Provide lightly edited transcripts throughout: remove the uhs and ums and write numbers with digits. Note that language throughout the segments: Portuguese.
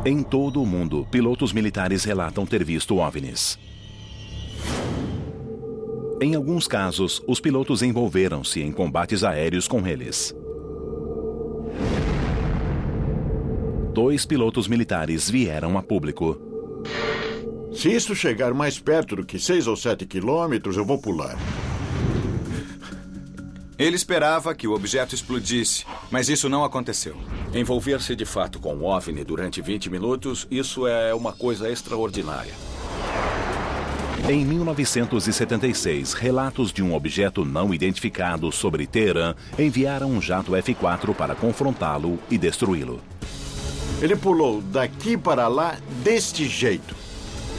Em todo o mundo, pilotos militares relatam ter visto OVNIs. Em alguns casos, os pilotos envolveram-se em combates aéreos com eles. 2 pilotos militares vieram a público. Se isso chegar mais perto do que 6 ou 7 quilômetros, eu vou pular. Ele esperava que o objeto explodisse, mas isso não aconteceu. Envolver-se de fato com um OVNI durante 20 minutos, isso é uma coisa extraordinária. Em 1976, relatos de um objeto não identificado sobre Teherã enviaram um jato F-4 para confrontá-lo e destruí-lo. Ele pulou daqui para lá deste jeito.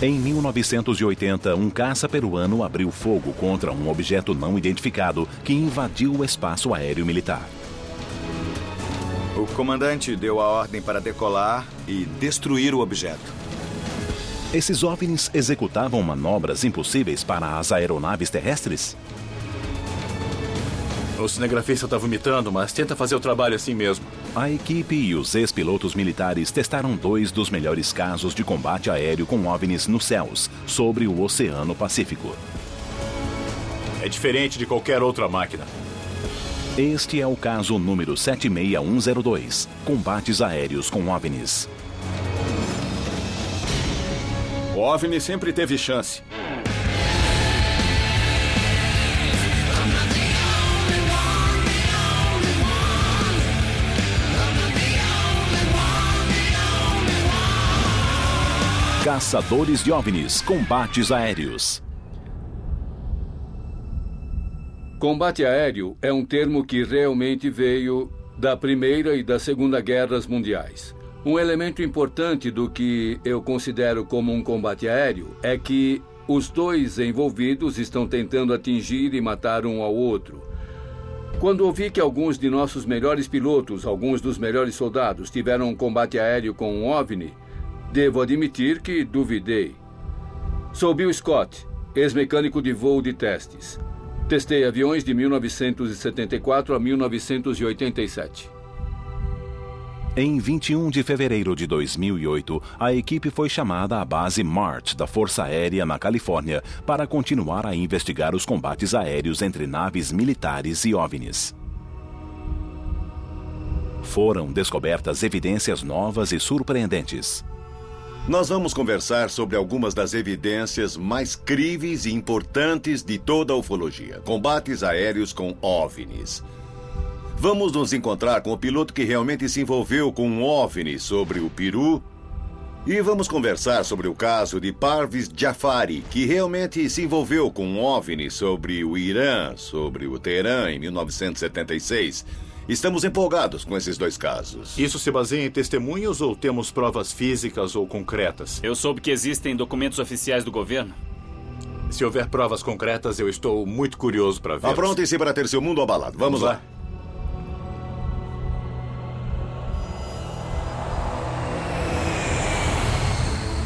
Em 1980, um caça peruano abriu fogo contra um objeto não identificado que invadiu o espaço aéreo militar. O comandante deu a ordem para decolar e destruir o objeto. Esses OVNIs executavam manobras impossíveis para as aeronaves terrestres? O cinegrafista está vomitando, mas tenta fazer o trabalho assim mesmo. A equipe e os ex-pilotos militares testaram 2 dos melhores casos de combate aéreo com OVNIs nos céus, sobre o Oceano Pacífico. É diferente de qualquer outra máquina. Este é o caso número 76102, combates aéreos com OVNIs. O OVNI sempre teve chance. Caçadores de OVNIs, combates aéreos. Combate aéreo é um termo que realmente veio da Primeira e da Segunda Guerras Mundiais. Um elemento importante do que eu considero como um combate aéreo é que os 2 envolvidos estão tentando atingir e matar um ao outro. Quando ouvi que alguns de nossos melhores pilotos, alguns dos melhores soldados, tiveram um combate aéreo com um OVNI, devo admitir que duvidei. Sou Bill Scott, ex-mecânico de voo de testes. Testei aviões de 1974 a 1987. Em 21 de fevereiro de 2008, a equipe foi chamada à base Mart da Força Aérea na Califórnia para continuar a investigar os combates aéreos entre naves militares e OVNIs. Foram descobertas evidências novas e surpreendentes. Nós vamos conversar sobre algumas das evidências mais críveis e importantes de toda a ufologia. Combates aéreos com OVNIs. Vamos nos encontrar com o piloto que realmente se envolveu com um OVNI sobre o Peru. E vamos conversar sobre o caso de Parviz Jafari, que realmente se envolveu com um OVNI sobre o Irã, sobre o Teherã, em 1976. Estamos empolgados com esses 2 casos. Isso se baseia em testemunhos ou temos provas físicas ou concretas? Eu soube que existem documentos oficiais do governo. Se houver provas concretas, eu estou muito curioso para ver. Aprontem-se para ter seu mundo abalado. Vamos lá.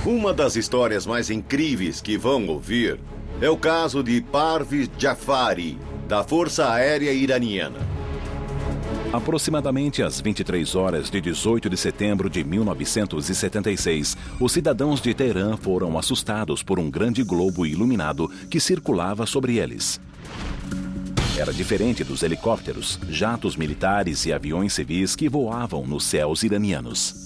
Uma das histórias mais incríveis que vão ouvir é o caso de Parviz Jafari, da Força Aérea Iraniana. Aproximadamente às 23 horas de 18 de setembro de 1976, os cidadãos de Teherã foram assustados por um grande globo iluminado que circulava sobre eles. Era diferente dos helicópteros, jatos militares e aviões civis que voavam nos céus iranianos.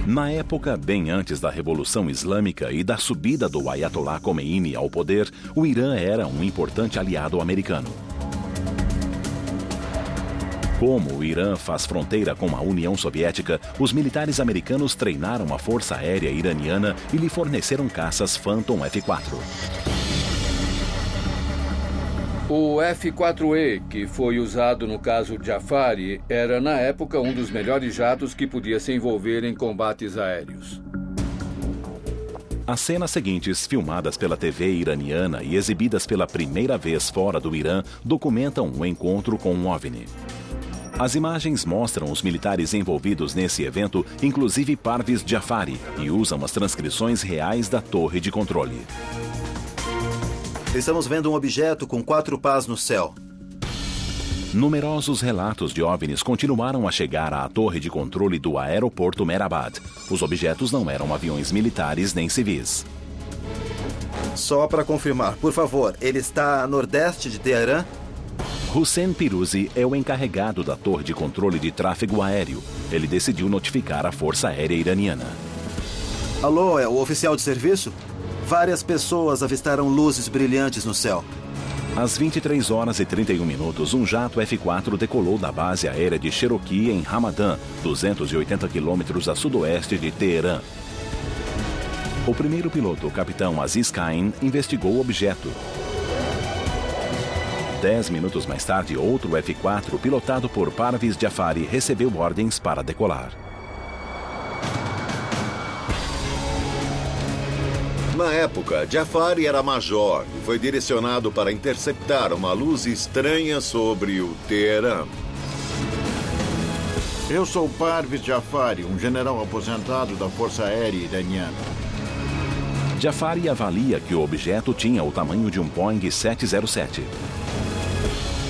Na época, bem antes da Revolução Islâmica e da subida do Ayatollah Khomeini ao poder, o Irã era um importante aliado americano. Como o Irã faz fronteira com a União Soviética, os militares americanos treinaram a Força Aérea Iraniana e lhe forneceram caças Phantom F-4. O F-4E, que foi usado no caso Jafari, era na época um dos melhores jatos que podia se envolver em combates aéreos. As cenas seguintes, filmadas pela TV iraniana e exibidas pela primeira vez fora do Irã, documentam um encontro com um OVNI. As imagens mostram os militares envolvidos nesse evento, inclusive Parviz Jafari, e usam as transcrições reais da torre de controle. Estamos vendo um objeto com 4 pás no céu. Numerosos relatos de OVNIs continuaram a chegar à torre de controle do aeroporto Mehrabad. Os objetos não eram aviões militares nem civis. Só para confirmar, por favor, ele está a nordeste de Teherã? Hussein Piruzi é o encarregado da torre de controle de tráfego aéreo. Ele decidiu notificar a Força Aérea Iraniana. Alô, é o oficial de serviço? Várias pessoas avistaram luzes brilhantes no céu. Às 23 horas e 31 minutos, um jato F-4 decolou da base aérea de Cherokee em Hamadan, 280 quilômetros a sudoeste de Teherã. O primeiro piloto, o capitão Aziz Khan, investigou o objeto. 10 minutos mais tarde, outro F-4, pilotado por Parviz Jafari, recebeu ordens para decolar. Na época, Jafari era major e foi direcionado para interceptar uma luz estranha sobre o Teherã. Eu sou Parviz Jafari, um general aposentado da Força Aérea Iraniana. Jafari avalia que o objeto tinha o tamanho de um Boeing 707.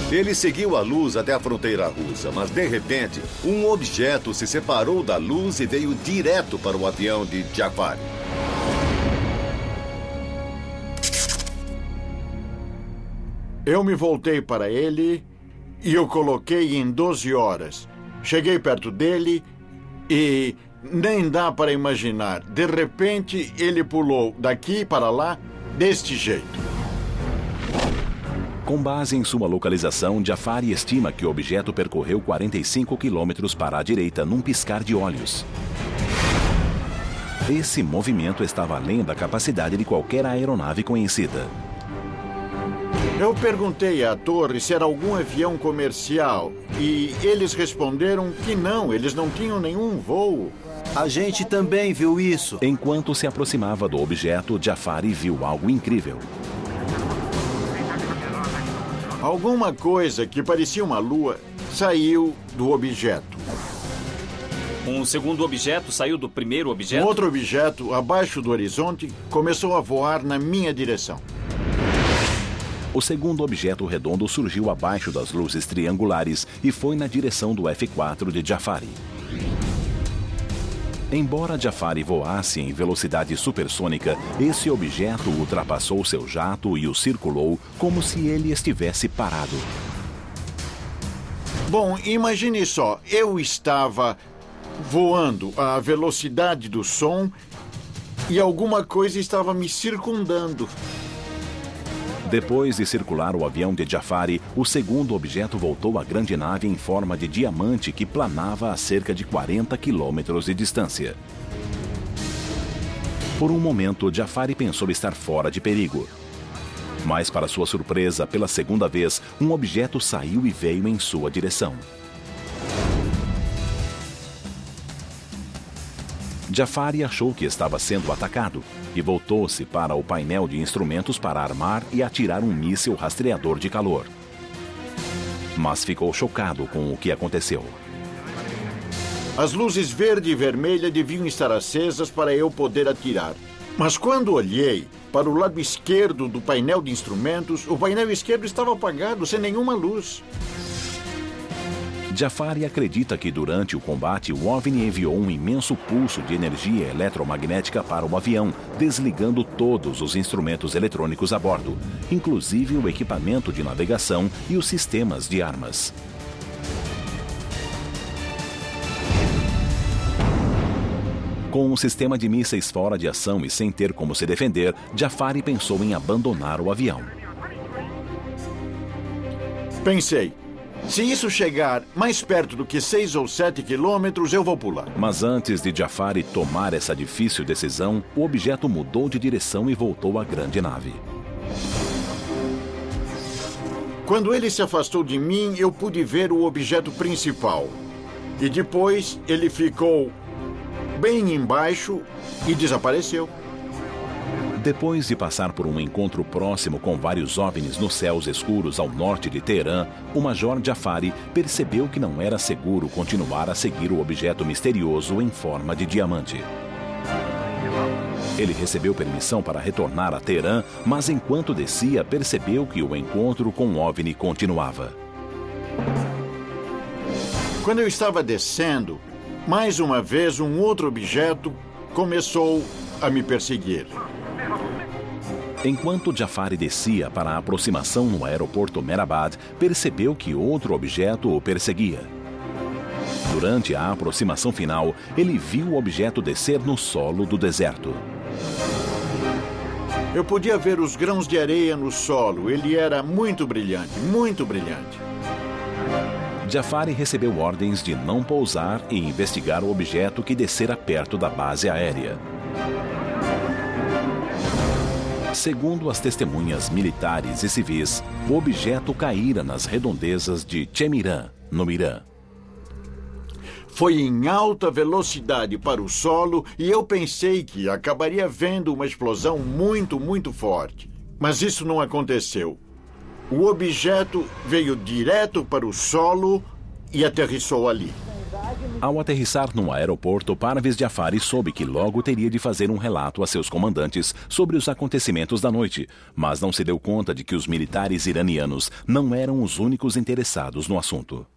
Ele seguiu a luz até a fronteira russa, mas de repente, um objeto se separou da luz e veio direto para o avião de Jafari. Eu me voltei para ele e o coloquei em 12 horas. Cheguei perto dele e nem dá para imaginar. De repente, ele pulou daqui para lá deste jeito. Com base em sua localização, Jafari estima que o objeto percorreu 45 quilômetros para a direita num piscar de olhos. Esse movimento estava além da capacidade de qualquer aeronave conhecida. Eu perguntei à torre se era algum avião comercial e eles responderam que não, eles não tinham nenhum voo. A gente também viu isso. Enquanto se aproximava do objeto, Jafari viu algo incrível. Alguma coisa que parecia uma lua saiu do objeto. Um segundo objeto saiu do primeiro objeto? Um outro objeto, abaixo do horizonte, começou a voar na minha direção. O segundo objeto redondo surgiu abaixo das luzes triangulares e foi na direção do F-4 de Jafari. Embora Jafari voasse em velocidade supersônica, esse objeto ultrapassou seu jato e o circulou como se ele estivesse parado. Bom, imagine só, eu estava voando à velocidade do som e alguma coisa estava me circundando. Depois de circular o avião de Jafari, o segundo objeto voltou à grande nave em forma de diamante que planava a cerca de 40 quilômetros de distância. Por um momento, Jafari pensou estar fora de perigo. Mas, para sua surpresa, pela segunda vez, um objeto saiu e veio em sua direção. Jafari achou que estava sendo atacado e voltou-se para o painel de instrumentos para armar e atirar um míssil rastreador de calor. Mas ficou chocado com o que aconteceu. As luzes verde e vermelha deviam estar acesas para eu poder atirar. Mas quando olhei para o lado esquerdo do painel de instrumentos, o painel esquerdo estava apagado, sem nenhuma luz. Jafari acredita que durante o combate o OVNI enviou um imenso pulso de energia eletromagnética para o avião, desligando todos os instrumentos eletrônicos a bordo, inclusive o equipamento de navegação e os sistemas de armas. Com um sistema de mísseis fora de ação e sem ter como se defender, Jafari pensou em abandonar o avião. Pensei, se isso chegar mais perto do que 6 ou 7 quilômetros, eu vou pular. Mas antes de Jafari tomar essa difícil decisão, o objeto mudou de direção e voltou à grande nave. Quando ele se afastou de mim, eu pude ver o objeto principal. E depois ele ficou bem embaixo e desapareceu. Depois de passar por um encontro próximo com vários OVNIs nos céus escuros ao norte de Teherã, o Major Jafari percebeu que não era seguro continuar a seguir o objeto misterioso em forma de diamante. Ele recebeu permissão para retornar a Teherã, mas enquanto descia, percebeu que o encontro com o OVNI continuava. Quando eu estava descendo, mais uma vez um outro objeto começou a me perseguir. Enquanto Jafari descia para a aproximação no aeroporto Mehrabad, percebeu que outro objeto o perseguia. Durante a aproximação final, ele viu o objeto descer no solo do deserto. Eu podia ver os grãos de areia no solo. Ele era muito brilhante, muito brilhante. Jafari recebeu ordens de não pousar e investigar o objeto que descera perto da base aérea. Segundo as testemunhas militares e civis, o objeto caíra nas redondezas de Chemiran, no Irã. Foi em alta velocidade para o solo e eu pensei que acabaria vendo uma explosão muito, muito forte. Mas isso não aconteceu. O objeto veio direto para o solo e aterrissou ali. Ao aterrissar no aeroporto, Parvez Jafari soube que logo teria de fazer um relato a seus comandantes sobre os acontecimentos da noite, mas não se deu conta de que os militares iranianos não eram os únicos interessados no assunto.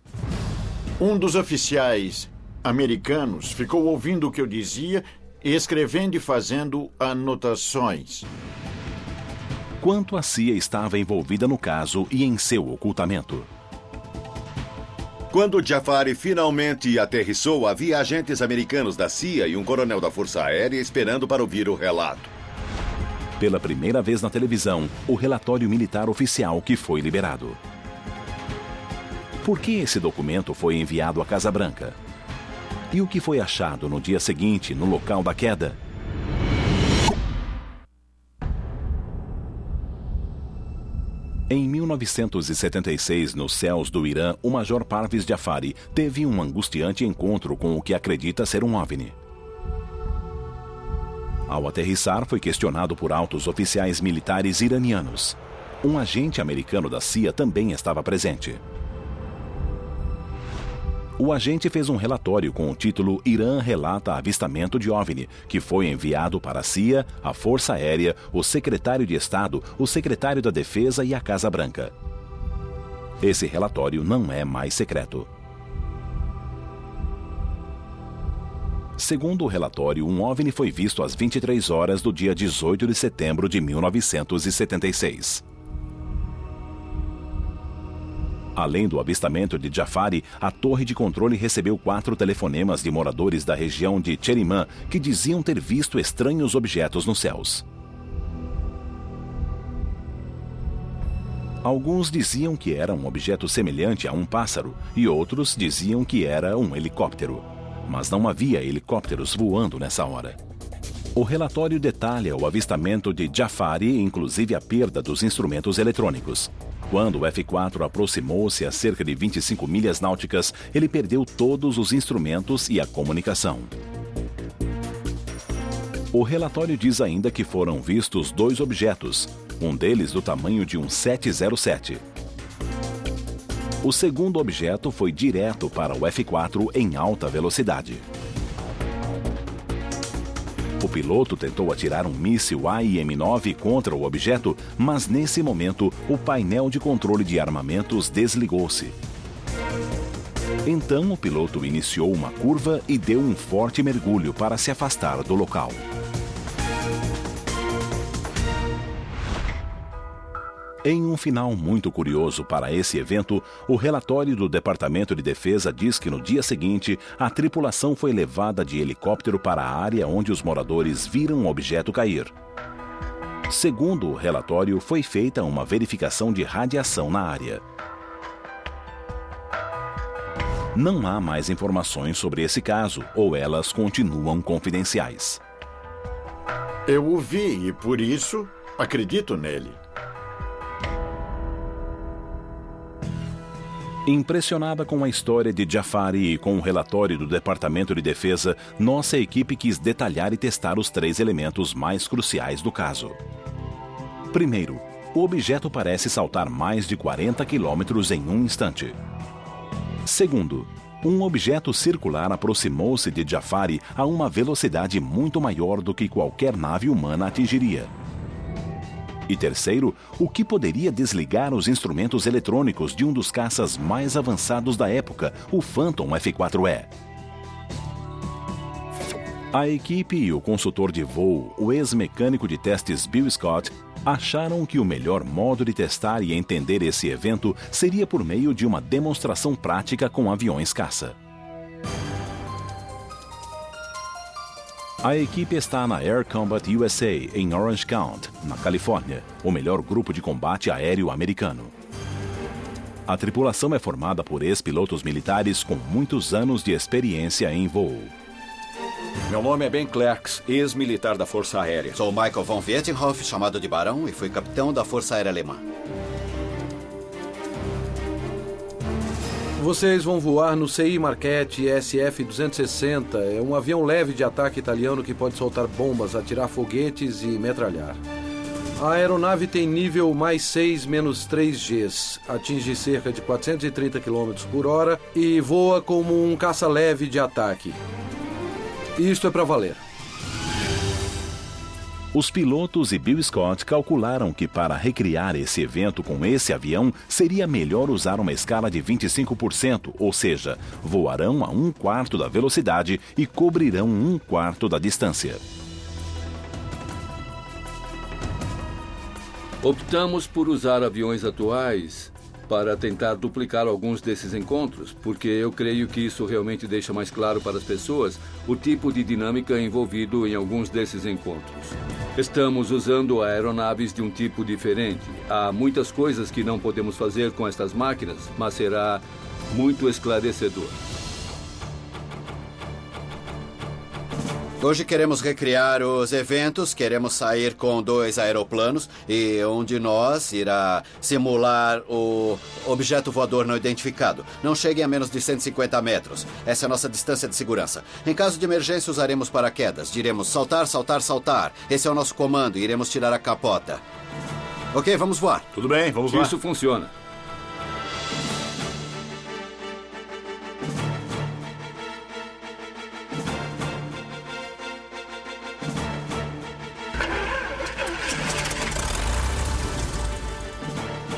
Um dos oficiais americanos ficou ouvindo o que eu dizia, escrevendo e fazendo anotações. Quanto a CIA estava envolvida no caso e em seu ocultamento. Quando Jafari finalmente aterrissou, havia agentes americanos da CIA e um coronel da Força Aérea esperando para ouvir o relato. Pela primeira vez na televisão, o relatório militar oficial que foi liberado. Por que esse documento foi enviado à Casa Branca? E o que foi achado no dia seguinte, no local da queda? Em 1976, nos céus do Irã, o Major Parvez Jafari teve um angustiante encontro com o que acredita ser um OVNI. Ao aterrissar, foi questionado por altos oficiais militares iranianos. Um agente americano da CIA também estava presente. O agente fez um relatório com o título Irã relata avistamento de OVNI, que foi enviado para a CIA, a Força Aérea, o secretário de Estado, o secretário da Defesa e a Casa Branca. Esse relatório não é mais secreto. Segundo o relatório, um OVNI foi visto às 23 horas do dia 18 de setembro de 1976. Além do avistamento de Jafari, a torre de controle recebeu 4 telefonemas de moradores da região de Cheriman que diziam ter visto estranhos objetos nos céus. Alguns diziam que era um objeto semelhante a um pássaro e outros diziam que era um helicóptero. Mas não havia helicópteros voando nessa hora. O relatório detalha o avistamento de Jafari, inclusive a perda dos instrumentos eletrônicos. Quando o F-4 aproximou-se a cerca de 25 milhas náuticas, ele perdeu todos os instrumentos e a comunicação. O relatório diz ainda que foram vistos 2 objetos, um deles do tamanho de um 707. O segundo objeto foi direto para o F-4 em alta velocidade. O piloto tentou atirar um míssil AIM-9 contra o objeto, mas nesse momento o painel de controle de armamentos desligou-se. Então o piloto iniciou uma curva e deu um forte mergulho para se afastar do local. Em um final muito curioso para esse evento, o relatório do Departamento de Defesa diz que no dia seguinte, a tripulação foi levada de helicóptero para a área onde os moradores viram o objeto cair. Segundo o relatório, foi feita uma verificação de radiação na área. Não há mais informações sobre esse caso, ou elas continuam confidenciais. Eu o vi e, por isso, acredito nele. Impressionada com a história de Jafari e com o relatório do Departamento de Defesa, nossa equipe quis detalhar e testar os 3 elementos mais cruciais do caso. Primeiro, o objeto parece saltar mais de 40 quilômetros em um instante. Segundo, um objeto circular aproximou-se de Jafari a uma velocidade muito maior do que qualquer nave humana atingiria. E terceiro, o que poderia desligar os instrumentos eletrônicos de um dos caças mais avançados da época, o Phantom F-4E. A equipe e o consultor de voo, o ex-mecânico de testes Bill Scott, acharam que o melhor modo de testar e entender esse evento seria por meio de uma demonstração prática com aviões caça. A equipe está na Air Combat USA, em Orange County, na Califórnia, o melhor grupo de combate aéreo americano. A tripulação é formada por ex-pilotos militares com muitos anos de experiência em voo. Meu nome é Ben Clerks, ex-militar da Força Aérea. Sou Michael von Vietinghoff, chamado de Barão, e fui capitão da Força Aérea Alemã. Vocês vão voar no CI Marchetti SF-260. É um avião leve de ataque italiano que pode soltar bombas, atirar foguetes e metralhar. A aeronave tem nível mais 6 menos 3Gs, atinge cerca de 430 km por hora e voa como um caça leve de ataque. Isto é para valer. Os pilotos e Bill Scott calcularam que para recriar esse evento com esse avião, seria melhor usar uma escala de 25%, ou seja, voarão a 1/4 da velocidade e cobrirão 1/4 da distância. Optamos por usar aviões atuais para tentar duplicar alguns desses encontros, porque eu creio que isso realmente deixa mais claro para as pessoas o tipo de dinâmica envolvido em alguns desses encontros. Estamos usando aeronaves de um tipo diferente. Há muitas coisas que não podemos fazer com estas máquinas, mas será muito esclarecedor. Hoje queremos recriar os eventos, queremos sair com 2 aeroplanos e um de nós irá simular o objeto voador não identificado. Não cheguem a menos de 150 metros. Essa é a nossa distância de segurança. Em caso de emergência, usaremos paraquedas. Diremos saltar, saltar, saltar. Esse é o nosso comando e iremos tirar a capota. Ok, vamos voar. Tudo bem, vamos lá. Isso funciona.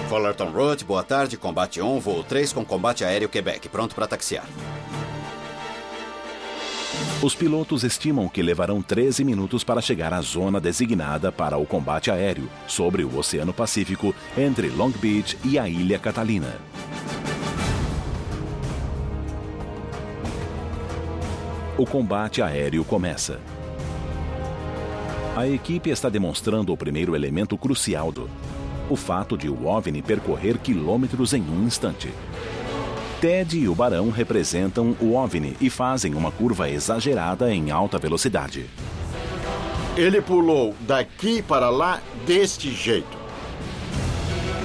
Fullerton Road, boa tarde, combate 1, voo 3 com combate aéreo Quebec, pronto para taxiar. Os pilotos estimam que levarão 13 minutos para chegar à zona designada para o combate aéreo, sobre o Oceano Pacífico, entre Long Beach e a Ilha Catalina. O combate aéreo começa. A equipe está demonstrando o primeiro elemento crucial o fato de o OVNI percorrer quilômetros em um instante. Ted e o Barão representam o OVNI e fazem uma curva exagerada em alta velocidade. Ele pulou daqui para lá deste jeito.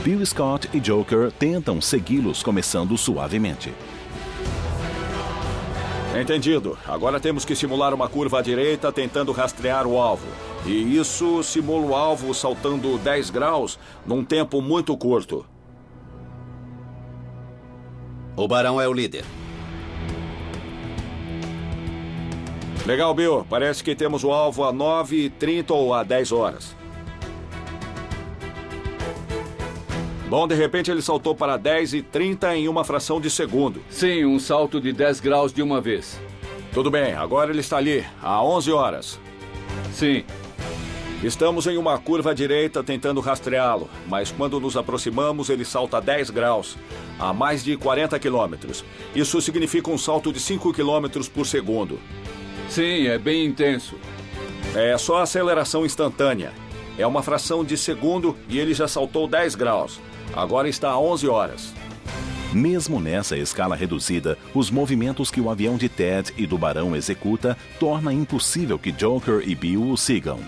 Bill Scott e Joker tentam segui-los, começando suavemente. Entendido. Agora temos que simular uma curva à direita tentando rastrear o alvo. E isso simula o alvo saltando 10 graus num tempo muito curto. O Barão é o líder. Legal, Bill. Parece que temos o alvo a 9h30 ou a 10 horas. Bom, de repente ele saltou para 10h30 em uma fração de segundo. Sim, um salto de 10 graus de uma vez. Tudo bem, agora ele está ali, a 11 horas. Sim. Estamos em uma curva à direita tentando rastreá-lo, mas quando nos aproximamos ele salta 10 graus, a mais de 40 quilômetros. Isso significa um salto de 5 quilômetros por segundo. Sim, é bem intenso. É só aceleração instantânea. É uma fração de segundo e ele já saltou 10 graus. Agora está a 11 horas. Mesmo nessa escala reduzida, os movimentos que o avião de Ted e do Barão executa torna impossível que Joker e Bill o sigam.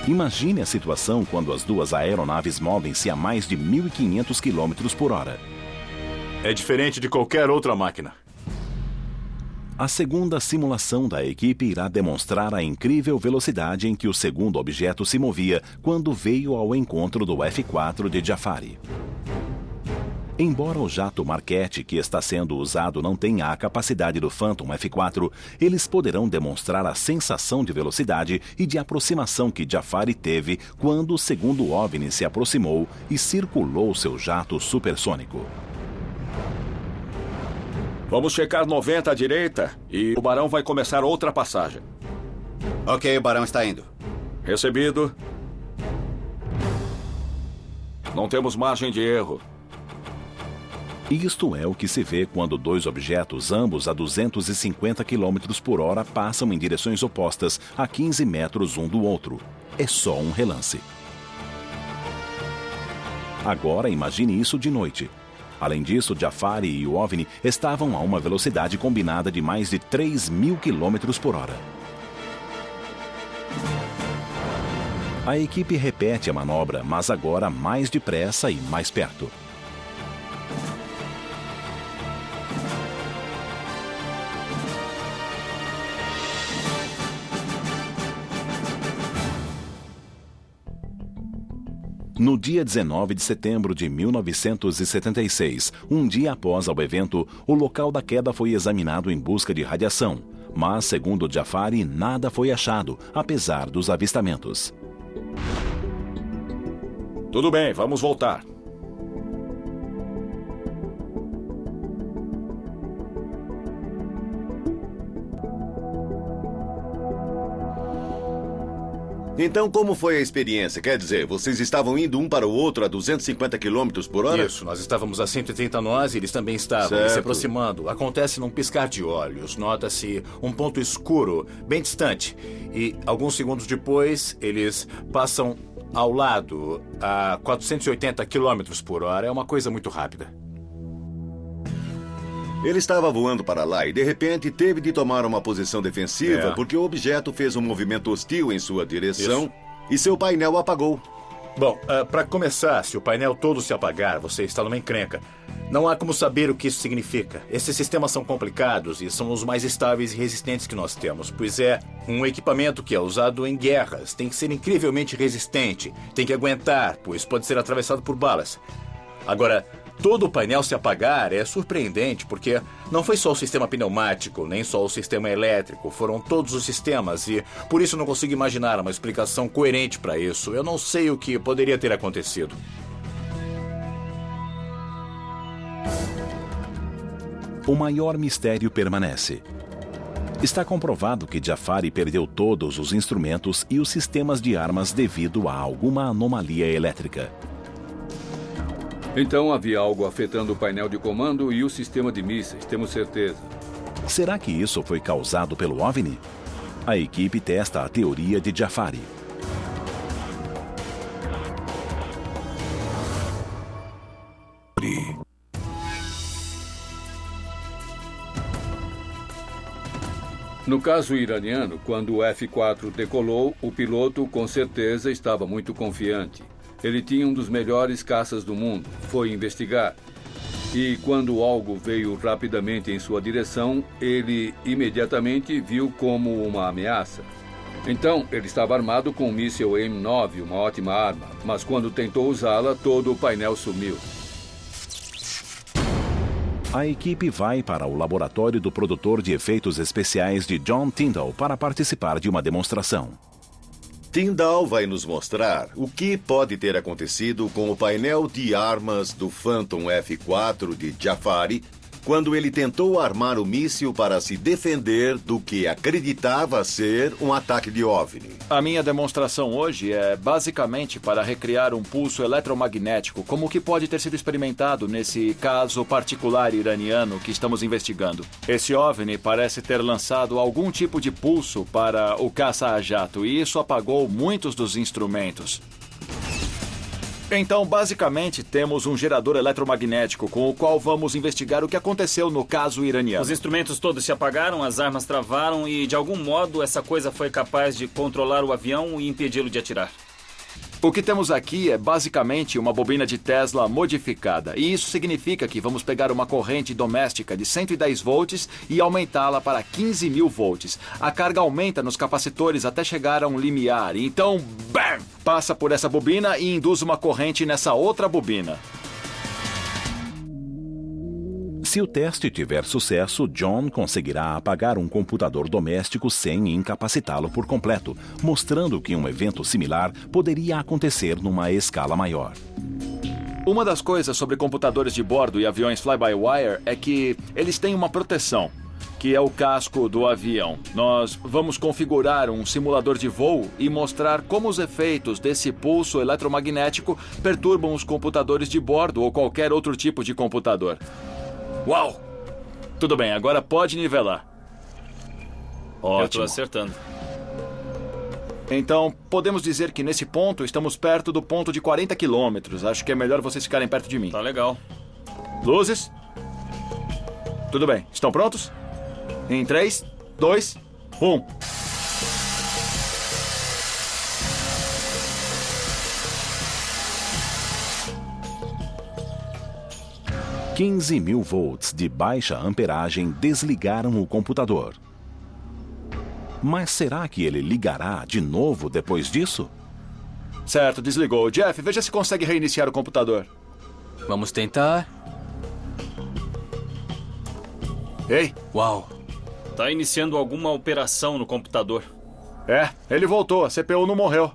Imagine a situação quando as duas aeronaves movem-se a mais de 1.500 km por hora. É diferente de qualquer outra máquina. A segunda simulação da equipe irá demonstrar a incrível velocidade em que o segundo objeto se movia quando veio ao encontro do F-4 de Jafari. Embora o jato Marquette que está sendo usado não tenha a capacidade do Phantom F4, eles poderão demonstrar a sensação de velocidade e de aproximação que Jafari teve quando o segundo OVNI se aproximou e circulou seu jato supersônico. Vamos checar 90 à direita e o Barão vai começar outra passagem. Ok, o Barão está indo. Recebido. Não temos margem de erro. Isto é o que se vê quando dois objetos, ambos a 250 km por hora, passam em direções opostas a 15 metros um do outro. É só um relance. Agora imagine isso de noite. Além disso, Jafari e o OVNI estavam a uma velocidade combinada de mais de 3.000 km por hora. A equipe repete a manobra, mas agora mais depressa e mais perto. No dia 19 de setembro de 1976, um dia após o evento, o local da queda foi examinado em busca de radiação. Mas, segundo Jafari, nada foi achado, apesar dos avistamentos. Tudo bem, vamos voltar. Então, como foi a experiência? Quer dizer, vocês estavam indo um para o outro a 250 km por hora? Isso, nós estávamos a 130 nós e eles também estavam Certo. se aproximando. Acontece num piscar de olhos. Nota-se um ponto escuro, bem distante. E alguns segundos depois, eles passam ao lado a 480 km por hora. É uma coisa muito rápida. Ele estava voando para lá e, de repente, teve de tomar uma posição defensiva porque o objeto fez um movimento hostil em sua direção e seu painel apagou. Bom, para começar, se o painel todo se apagar, você está numa encrenca. Não há como saber o que isso significa. Esses sistemas são complicados e são os mais estáveis e resistentes que nós temos, pois é um equipamento que é usado em guerras. Tem que ser incrivelmente resistente, tem que aguentar, pois pode ser atravessado por balas. Agora, todo o painel se apagar é surpreendente, porque não foi só o sistema pneumático, nem só o sistema elétrico, foram todos os sistemas e por isso não consigo imaginar uma explicação coerente para isso. Eu não sei o que poderia ter acontecido. O maior mistério permanece. Está comprovado que Jafari perdeu todos os instrumentos e os sistemas de armas devido a alguma anomalia elétrica. Então havia algo afetando o painel de comando e o sistema de mísseis, temos certeza. Será que isso foi causado pelo OVNI? A equipe testa a teoria de Jafari. No caso iraniano, quando o F-4 decolou, o piloto com certeza estava muito confiante. Ele tinha um dos melhores caças do mundo, foi investigar. E quando algo veio rapidamente em sua direção, ele imediatamente viu como uma ameaça. Então, ele estava armado com um míssil M9, uma ótima arma, mas quando tentou usá-la, todo o painel sumiu. A equipe vai para o laboratório do produtor de efeitos especiais de John Tyndall para participar de uma demonstração. Tyndall vai nos mostrar o que pode ter acontecido com o painel de armas do Phantom F4 de Jafari quando ele tentou armar o míssil para se defender do que acreditava ser um ataque de OVNI. A minha demonstração hoje é basicamente para recriar um pulso eletromagnético, como o que pode ter sido experimentado nesse caso particular iraniano que estamos investigando. Esse OVNI parece ter lançado algum tipo de pulso para o caça a jato e isso apagou muitos dos instrumentos. Então, basicamente, temos um gerador eletromagnético com o qual vamos investigar o que aconteceu no caso iraniano. Os instrumentos todos se apagaram, as armas travaram e, de algum modo, essa coisa foi capaz de controlar o avião e impedi-lo de atirar. O que temos aqui é basicamente uma bobina de Tesla modificada. E isso significa que vamos pegar uma corrente doméstica de 110 volts e aumentá-la para 15.000 volts. A carga aumenta nos capacitores até chegar a um limiar. E então, BAM! Passa por essa bobina e induz uma corrente nessa outra bobina. Se o teste tiver sucesso, John conseguirá apagar um computador doméstico sem incapacitá-lo por completo, mostrando que um evento similar poderia acontecer numa escala maior. Uma das coisas sobre computadores de bordo e aviões fly-by-wire é que eles têm uma proteção, que é o casco do avião. Nós vamos configurar um simulador de voo e mostrar como os efeitos desse pulso eletromagnético perturbam os computadores de bordo ou qualquer outro tipo de computador. Uau! Tudo bem, agora pode nivelar. Ótimo. Eu estou acertando. Então, podemos dizer que nesse ponto estamos perto do ponto de 40 quilômetros. Acho que é melhor vocês ficarem perto de mim. Tá legal. Luzes? Tudo bem. Estão prontos? Em 3, 2, 1. $15.000 volts de baixa amperagem desligaram o computador. Mas será que ele ligará de novo depois disso? Certo, desligou. Jeff, veja se consegue reiniciar o computador. Vamos tentar. Ei! Uau! Tá iniciando alguma operação no computador. É, ele voltou. A CPU não morreu.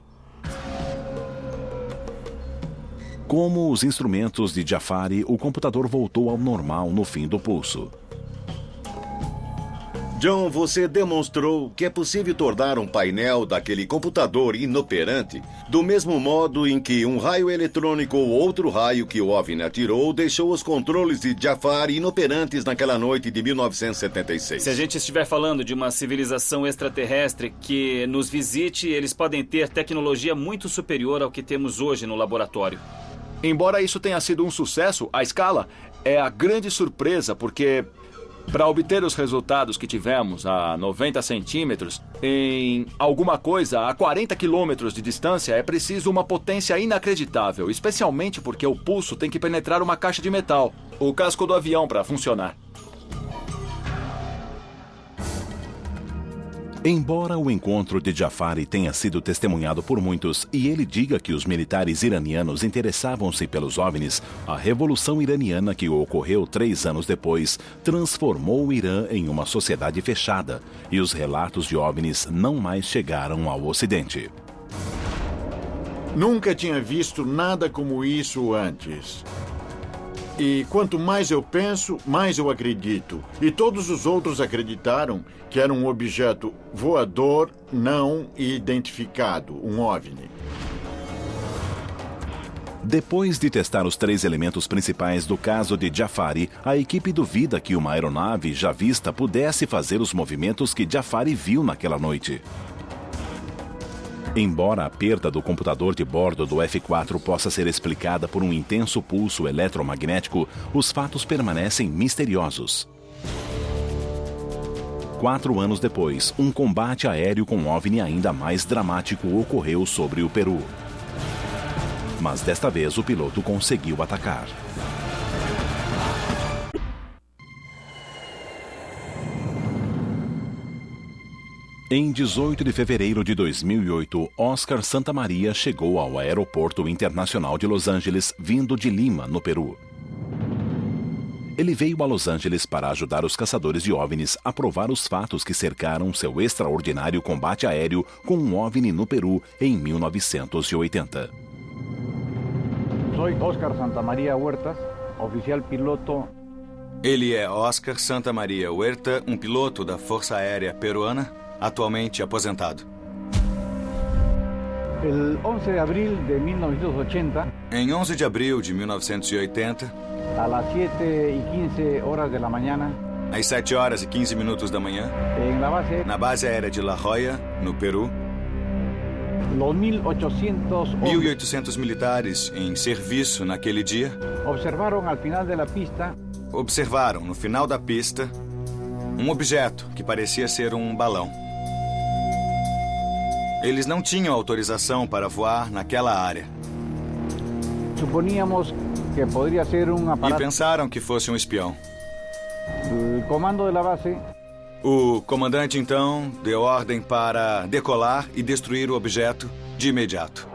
Como os instrumentos de Jafari, o computador voltou ao normal no fim do pulso. John, você demonstrou que é possível tornar um painel daquele computador inoperante do mesmo modo em que um raio eletrônico ou outro raio que o OVNI atirou deixou os controles de Jafari inoperantes naquela noite de 1976. Se a gente estiver falando de uma civilização extraterrestre que nos visite, eles podem ter tecnologia muito superior ao que temos hoje no laboratório. Embora isso tenha sido um sucesso, a escala é a grande surpresa, porque para obter os resultados que tivemos a 90 centímetros em alguma coisa a 40 quilômetros de distância, é preciso uma potência inacreditável, especialmente porque o pulso tem que penetrar uma caixa de metal, o casco do avião, para funcionar. Embora o encontro de Jafari tenha sido testemunhado por muitos e ele diga que os militares iranianos interessavam-se pelos OVNIs, a Revolução Iraniana, que ocorreu 3 anos depois, transformou o Irã em uma sociedade fechada e os relatos de OVNIs não mais chegaram ao Ocidente. Nunca tinha visto nada como isso antes. E quanto mais eu penso, mais eu acredito. E todos os outros acreditaram que era um objeto voador não identificado, um OVNI. Depois de testar os 3 elementos principais do caso de Jafari, a equipe duvida que uma aeronave já vista pudesse fazer os movimentos que Jafari viu naquela noite. Embora a perda do computador de bordo do F-4 possa ser explicada por um intenso pulso eletromagnético, os fatos permanecem misteriosos. 4 anos depois, um combate aéreo com OVNI ainda mais dramático ocorreu sobre o Peru. Mas desta vez o piloto conseguiu atacar. Em 18 de fevereiro de 2008, Oscar Santamaria chegou ao Aeroporto Internacional de Los Angeles, vindo de Lima, no Peru. Ele veio a Los Angeles para ajudar os caçadores de OVNIs a provar os fatos que cercaram seu extraordinário combate aéreo com um OVNI no Peru em 1980. Soy Oscar Santamaria Huertas, oficial piloto. Ele é Oscar Santamaria Huerta, um piloto da Força Aérea Peruana, atualmente aposentado. El 11 de abril de 1980, em 11 de abril de 1980, a las 7:15 horas de la mañana, às 7 horas e 15 minutos da manhã, na base aérea de La Joya, no Peru, 1.800 militares em serviço naquele dia observaram no final da pista um objeto que parecia ser um balão. Eles não tinham autorização para voar naquela área. Suponíamos que poderia ser um aparato. E pensaram que fosse um espião. O comando da base. O comandante, então, deu ordem para decolar e destruir o objeto de imediato.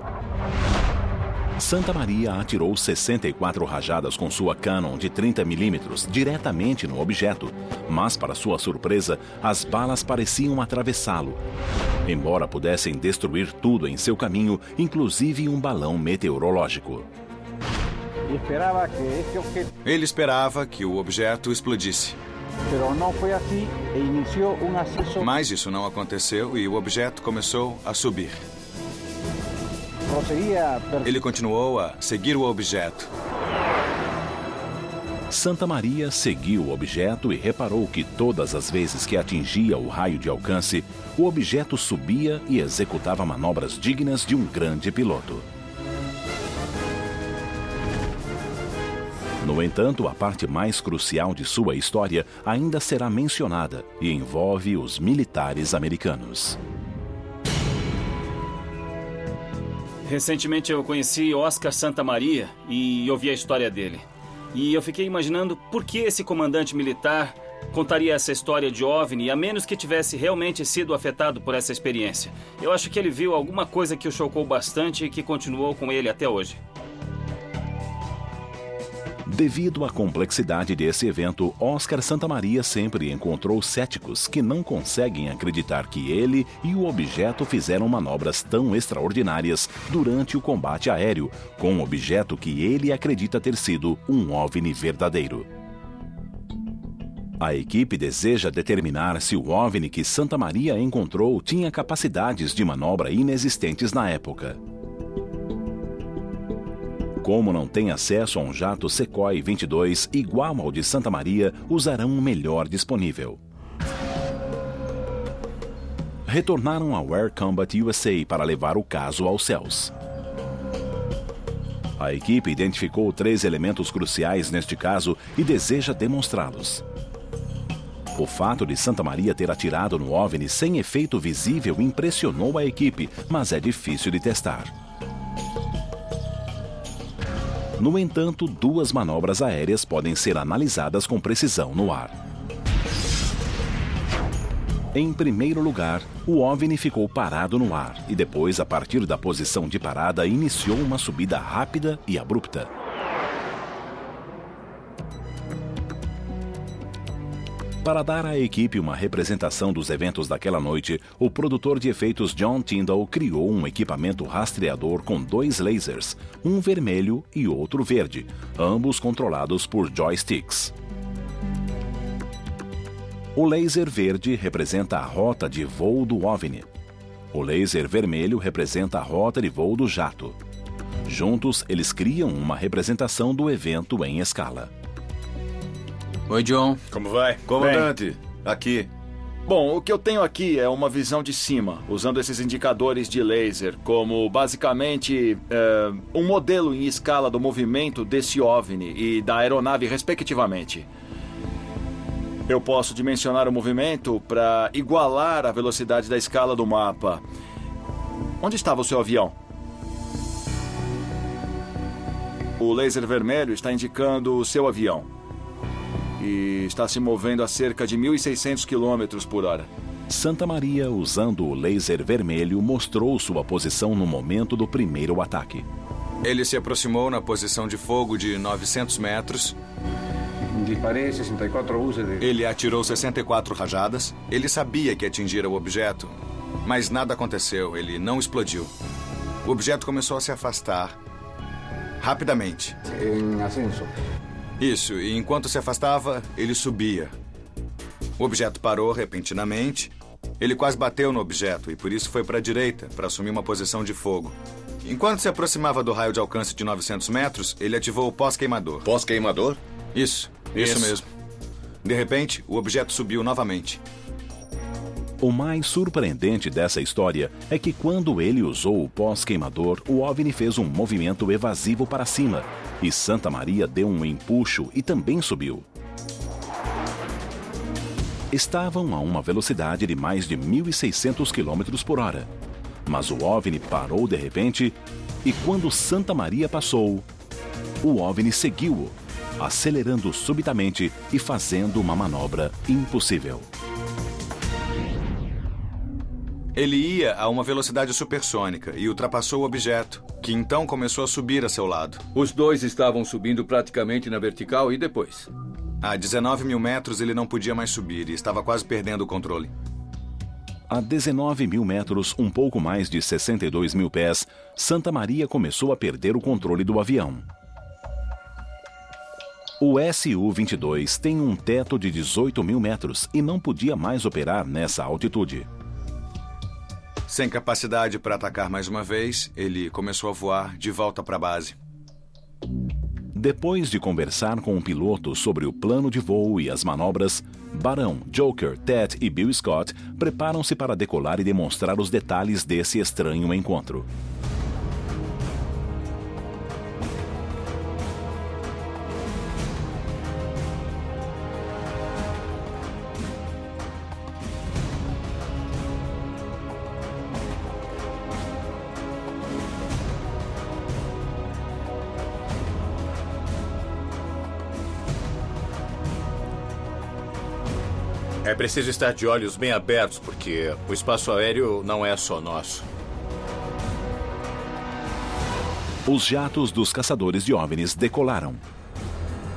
Santa Maria atirou 64 rajadas com sua Canon de 30 mm diretamente no objeto, mas, para sua surpresa, as balas pareciam atravessá-lo. Embora pudessem destruir tudo em seu caminho, inclusive um balão meteorológico. Ele esperava que o objeto explodisse. Mas isso não aconteceu e o objeto começou a subir. Ele continuou a seguir o objeto. Santa Maria seguiu o objeto e reparou que todas as vezes que atingia o raio de alcance, o objeto subia e executava manobras dignas de um grande piloto. No entanto, a parte mais crucial de sua história ainda será mencionada e envolve os militares americanos. Recentemente eu conheci Oscar Santa Maria e ouvi a história dele. E eu fiquei imaginando por que esse comandante militar contaria essa história de OVNI, a menos que tivesse realmente sido afetado por essa experiência. Eu acho que ele viu alguma coisa que o chocou bastante e que continuou com ele até hoje. Devido à complexidade desse evento, Oscar Santa Maria sempre encontrou céticos que não conseguem acreditar que ele e o objeto fizeram manobras tão extraordinárias durante o combate aéreo, com um objeto que ele acredita ter sido um OVNI verdadeiro. A equipe deseja determinar se o OVNI que Santa Maria encontrou tinha capacidades de manobra inexistentes na época. Como não tem acesso a um jato Sukhoi 22 igual ao de Santa Maria, usarão o melhor disponível. Retornaram ao Air Combat USA para levar o caso aos céus. A equipe identificou 3 elementos cruciais neste caso e deseja demonstrá-los. O fato de Santa Maria ter atirado no OVNI sem efeito visível impressionou a equipe, mas é difícil de testar. No entanto, 2 manobras aéreas podem ser analisadas com precisão no ar. Em primeiro lugar, o OVNI ficou parado no ar e depois, a partir da posição de parada, iniciou uma subida rápida e abrupta. Para dar à equipe uma representação dos eventos daquela noite, o produtor de efeitos John Tyndall criou um equipamento rastreador com 2 lasers, um vermelho e outro verde, ambos controlados por joysticks. O laser verde representa a rota de voo do OVNI. O laser vermelho representa a rota de voo do jato. Juntos, eles criam uma representação do evento em escala. Oi, John. Como vai? Comandante, bem, aqui. Bom, o que eu tenho aqui é uma visão de cima, usando esses indicadores de laser como, basicamente, um modelo em escala do movimento desse OVNI e da aeronave, respectivamente. Eu posso dimensionar o movimento para igualar a velocidade da escala do mapa. Onde estava o seu avião? O laser vermelho está indicando o seu avião. E está se movendo a cerca de 1.600 km por hora. Santa Maria, usando o laser vermelho, mostrou sua posição no momento do primeiro ataque. Ele se aproximou na posição de fogo de 900 metros. Disparei 64 buses. Ele atirou 64 rajadas. Ele sabia que atingira o objeto, mas nada aconteceu. Ele não explodiu. O objeto começou a se afastar rapidamente. Em ascenso. Isso, e enquanto se afastava, ele subia. O objeto parou repentinamente. Ele quase bateu no objeto e por isso foi para a direita, para assumir uma posição de fogo. Enquanto se aproximava do raio de alcance de 900 metros, ele ativou o pós-queimador. Pós-queimador? Isso mesmo. De repente, o objeto subiu novamente. O mais surpreendente dessa história é que quando ele usou o pós-queimador, o OVNI fez um movimento evasivo para cima e Santa Maria deu um empuxo e também subiu. Estavam a uma velocidade de mais de 1.600 km por hora. Mas o OVNI parou de repente e quando Santa Maria passou, o OVNI seguiu-o, acelerando subitamente e fazendo uma manobra impossível. Ele ia a uma velocidade supersônica e ultrapassou o objeto, que então começou a subir a seu lado. Os dois estavam subindo praticamente na vertical e depois? A 19 mil metros ele não podia mais subir e estava quase perdendo o controle. A 19 mil metros, um pouco mais de 62 mil pés, Santa Maria começou a perder o controle do avião. O Su-22 tem um teto de 18 mil metros e não podia mais operar nessa altitude. Sem capacidade para atacar mais uma vez, ele começou a voar de volta para a base. Depois de conversar com o piloto sobre o plano de voo e as manobras, Barão, Joker, Ted e Bill Scott preparam-se para decolar e demonstrar os detalhes desse estranho encontro. É preciso estar de olhos bem abertos, porque o espaço aéreo não é só nosso. Os jatos dos caçadores de OVNIs decolaram.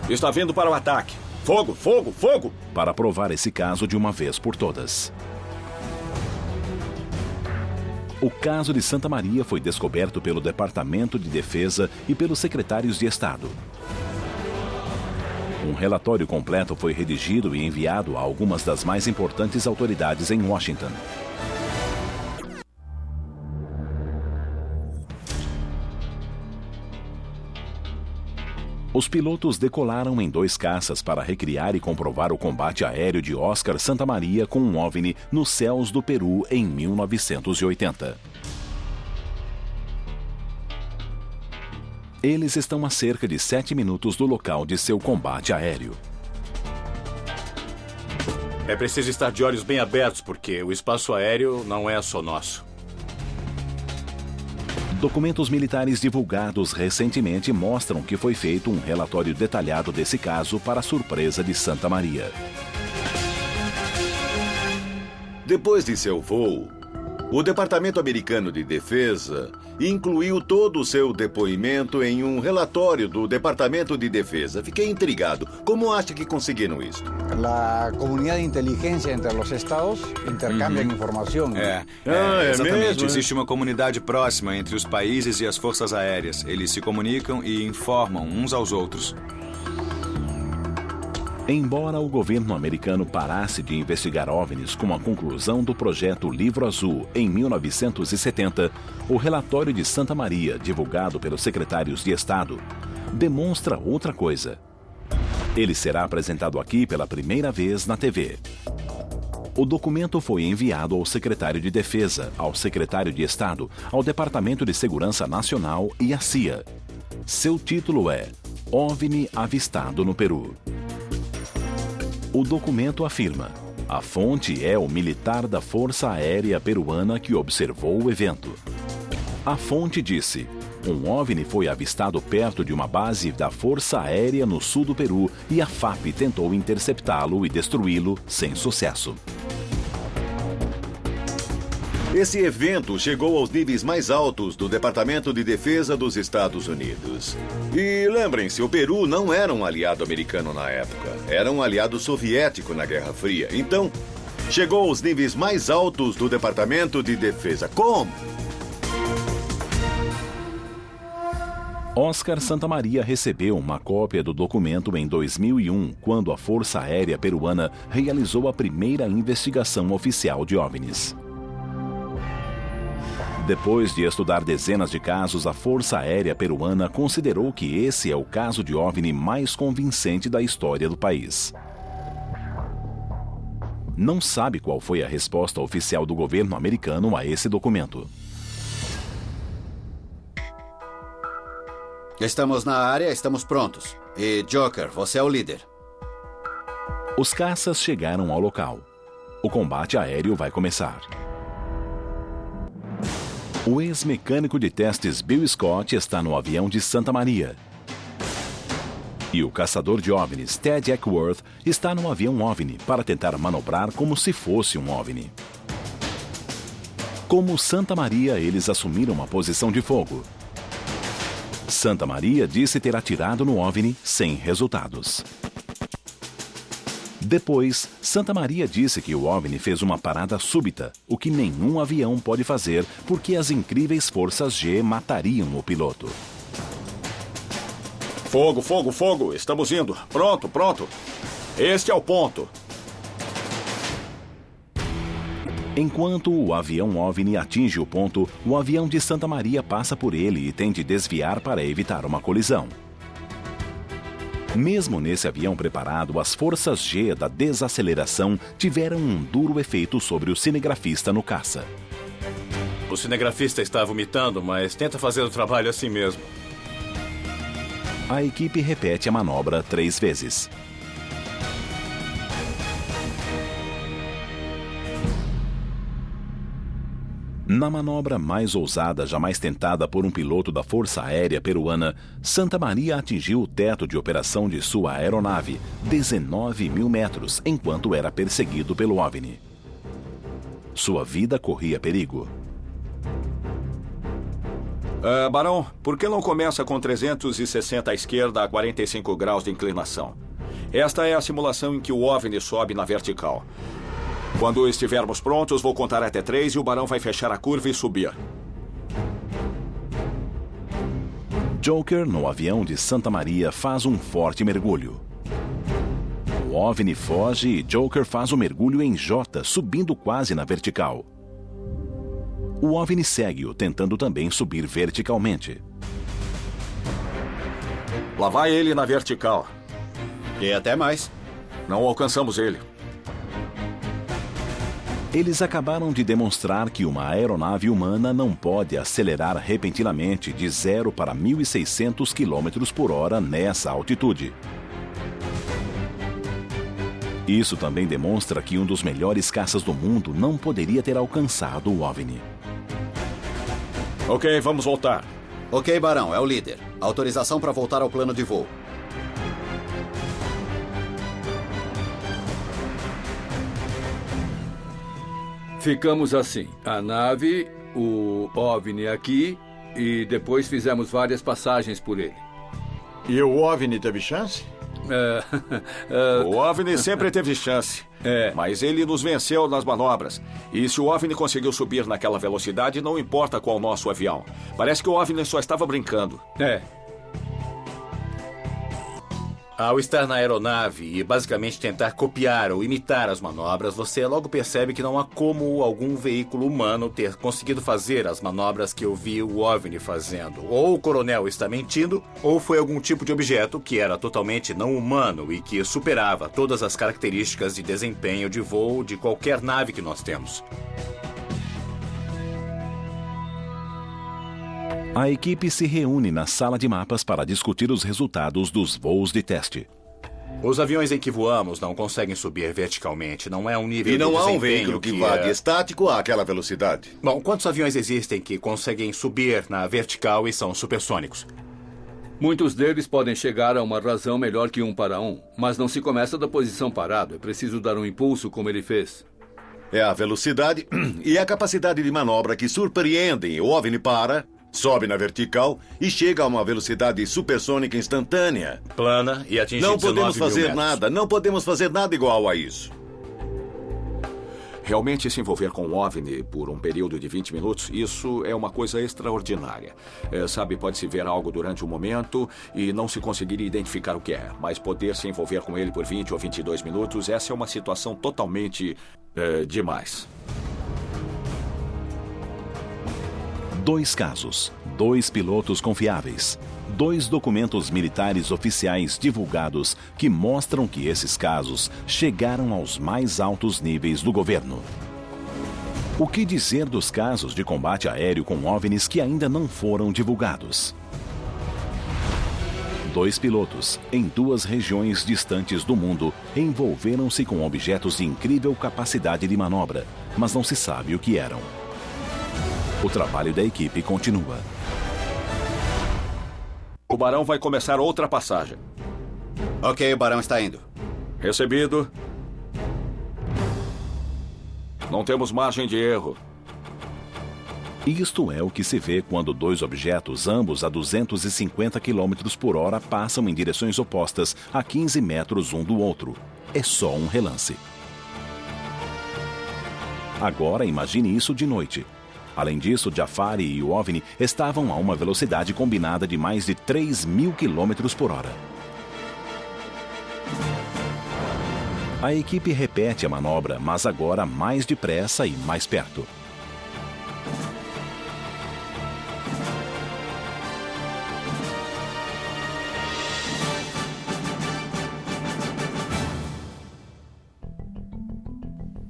Está vindo para o ataque. Fogo, fogo, fogo! Para provar esse caso de uma vez por todas. O caso de Santa Maria foi descoberto pelo Departamento de Defesa e pelos secretários de Estado. Um relatório completo foi redigido e enviado a algumas das mais importantes autoridades em Washington. Os pilotos decolaram em 2 caças para recriar e comprovar o combate aéreo de Oscar Santa Maria com um OVNI nos céus do Peru em 1980. Eles estão a cerca de 7 minutos do local de seu combate aéreo. É preciso estar de olhos bem abertos, porque o espaço aéreo não é só nosso. Documentos militares divulgados recentemente mostram que foi feito um relatório detalhado desse caso para a surpresa de Santa Maria. Depois de seu voo, o Departamento Americano de Defesa incluiu todo o seu depoimento em um relatório do Departamento de Defesa. Fiquei intrigado. Como acha que conseguiram isso? A comunidade de inteligência entre os estados intercambiam informação. Exatamente. Mesmo, Existe uma comunidade próxima entre os países e as forças aéreas. Eles se comunicam e informam uns aos outros. Embora o governo americano parasse de investigar OVNIs com a conclusão do projeto Livro Azul em 1970, o relatório de Santa Maria, divulgado pelos secretários de Estado, demonstra outra coisa. Ele será apresentado aqui pela primeira vez na TV. O documento foi enviado ao secretário de Defesa, ao secretário de Estado, ao Departamento de Segurança Nacional e à CIA. Seu título é OVNI Avistado no Peru. O documento afirma: a fonte é o militar da Força Aérea Peruana que observou o evento. A fonte disse: um OVNI foi avistado perto de uma base da Força Aérea no sul do Peru e a FAP tentou interceptá-lo e destruí-lo sem sucesso. Esse evento chegou aos níveis mais altos do Departamento de Defesa dos Estados Unidos. E lembrem-se, o Peru não era um aliado americano na época. Era um aliado soviético na Guerra Fria. Então, chegou aos níveis mais altos do Departamento de Defesa. Como? Oscar Santa Maria recebeu uma cópia do documento em 2001, quando a Força Aérea Peruana realizou a primeira investigação oficial de OVNIs. Depois de estudar dezenas de casos, a Força Aérea Peruana considerou que esse é o caso de OVNI mais convincente da história do país. Não sabe qual foi a resposta oficial do governo americano a esse documento. Estamos na área, estamos prontos. E Joker, você é o líder. Os caças chegaram ao local. O combate aéreo vai começar. O ex-mecânico de testes Bill Scott está no avião de Santa Maria. E o caçador de OVNIs Ted Eckworth está no avião OVNI para tentar manobrar como se fosse um OVNI. Como Santa Maria, eles assumiram uma posição de fogo. Santa Maria disse ter atirado no OVNI sem resultados. Depois, Santa Maria disse que o OVNI fez uma parada súbita, o que nenhum avião pode fazer porque as incríveis forças G matariam o piloto. Fogo, fogo, fogo! Estamos indo. Pronto, pronto. Este é o ponto. Enquanto o avião OVNI atinge o ponto, o avião de Santa Maria passa por ele e tem de desviar para evitar uma colisão. Mesmo nesse avião preparado, as forças G da desaceleração tiveram um duro efeito sobre o cinegrafista no caça. O cinegrafista está vomitando, mas tenta fazer o trabalho assim mesmo. A equipe repete a manobra 3 vezes. Na manobra mais ousada jamais tentada por um piloto da Força Aérea Peruana, Santa Maria atingiu o teto de operação de sua aeronave, 19.000 metros, enquanto era perseguido pelo OVNI. Sua vida corria perigo. Barão, por que não começa com 360 à esquerda a 45 graus de inclinação? Esta é a simulação em que o OVNI sobe na vertical. Quando estivermos prontos, vou contar até 3 e o Barão vai fechar a curva e subir. Joker, no avião de Santa Maria, faz um forte mergulho. O OVNI foge e Joker faz o mergulho em J, subindo quase na vertical. O OVNI segue-o, tentando também subir verticalmente. Lá vai ele na vertical. E até mais. Não alcançamos ele. Eles acabaram de demonstrar que uma aeronave humana não pode acelerar repentinamente de 0 para 1.600 km/h nessa altitude. Isso também demonstra que um dos melhores caças do mundo não poderia ter alcançado o OVNI. Ok, vamos voltar. Ok, Barão, é o líder. Autorização para voltar ao plano de voo. Ficamos assim, a nave, o OVNI aqui, e depois fizemos várias passagens por ele. E o OVNI teve chance? O OVNI sempre teve chance, mas ele nos venceu nas manobras. E se o OVNI conseguiu subir naquela velocidade, não importa qual nosso avião. Parece que o OVNI só estava brincando. Ao estar na aeronave e basicamente tentar copiar ou imitar as manobras, você logo percebe que não há como algum veículo humano ter conseguido fazer as manobras que eu vi o OVNI fazendo. Ou o coronel está mentindo, ou foi algum tipo de objeto que era totalmente não humano e que superava todas as características de desempenho de voo de qualquer nave que nós temos. A equipe se reúne na sala de mapas para discutir os resultados dos voos de teste. Os aviões em que voamos não conseguem subir verticalmente. Não é um nível de desempenho. E não há um veículo que vá de estático àquela velocidade. Bom, quantos aviões existem que conseguem subir na vertical e são supersônicos? Muitos deles podem chegar a uma razão melhor que 1 para 1, mas não se começa da posição parado. É preciso dar um impulso como ele fez. É a velocidade e a capacidade de manobra que surpreendem. O OVNI para, sobe na vertical e chega a uma velocidade supersônica instantânea. Plana e atinge 19 mil metros. Não podemos fazer nada, não podemos fazer nada igual a isso. Realmente se envolver com um OVNI por um período de 20 minutos, isso é uma coisa extraordinária. Sabe, pode-se ver algo durante um momento e não se conseguir identificar o que é. Mas poder se envolver com ele por 20 ou 22 minutos, essa é uma situação totalmente demais. 2 casos, 2 pilotos confiáveis, 2 documentos militares oficiais divulgados que mostram que esses casos chegaram aos mais altos níveis do governo. O que dizer dos casos de combate aéreo com OVNIs que ainda não foram divulgados? 2 pilotos, em 2 regiões distantes do mundo, envolveram-se com objetos de incrível capacidade de manobra, mas não se sabe o que eram. O trabalho da equipe continua. O Barão vai começar outra passagem. Ok, o Barão está indo. Recebido. Não temos margem de erro. Isto é o que se vê quando dois objetos, ambos a 250 km por hora, passam em direções opostas a 15 metros um do outro. É só um relance. Agora imagine isso de noite. Além disso, Jafari e o OVNI estavam a uma velocidade combinada de mais de 3.000 km por hora. A equipe repete a manobra, mas agora mais depressa e mais perto.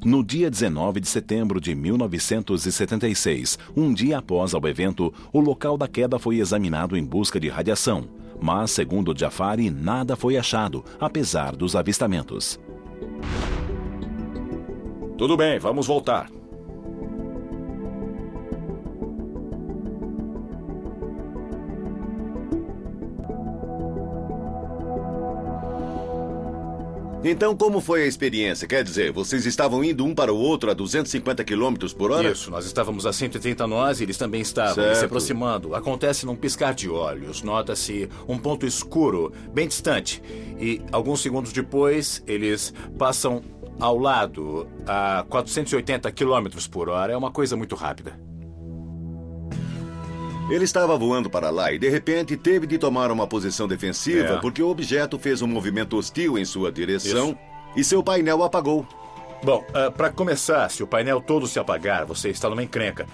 No dia 19 de setembro de 1976, um dia após o evento, o local da queda foi examinado em busca de radiação. Mas, segundo Jafari, nada foi achado, apesar dos avistamentos. Tudo bem, vamos voltar. Então, como foi a experiência? Quer dizer, vocês estavam indo um para o outro a 250 km por hora? Isso, nós estávamos a 130 nós e eles também estavam Certo. se aproximando. Acontece num piscar de olhos. Nota-se um ponto escuro, bem distante. E alguns segundos depois, eles passam ao lado a 480 km por hora. É uma coisa muito rápida. Ele estava voando para lá e, de repente, teve de tomar uma posição defensiva porque o objeto fez um movimento hostil em sua direção e seu painel apagou. Bom, para começar, se o painel todo se apagar, você está numa encrenca.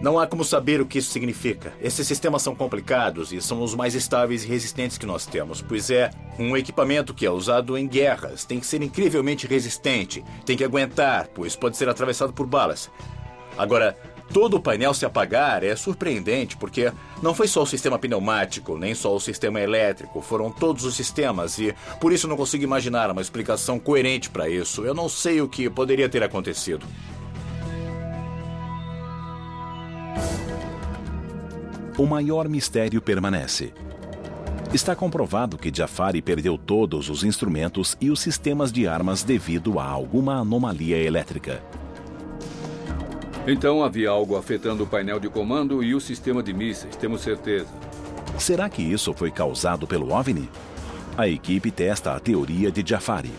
Não há como saber o que isso significa. Esses sistemas são complicados e são os mais estáveis e resistentes que nós temos, pois é um equipamento que é usado em guerras. Tem que ser incrivelmente resistente, tem que aguentar, pois pode ser atravessado por balas. Agora, todo o painel se apagar é surpreendente, porque não foi só o sistema pneumático, nem só o sistema elétrico, foram todos os sistemas e por isso não consigo imaginar uma explicação coerente para isso. Eu não sei o que poderia ter acontecido. O maior mistério permanece. Está comprovado que Jafari perdeu todos os instrumentos e os sistemas de armas devido a alguma anomalia elétrica. Então havia algo afetando o painel de comando e o sistema de mísseis, temos certeza. Será que isso foi causado pelo OVNI? A equipe testa a teoria de Jafari.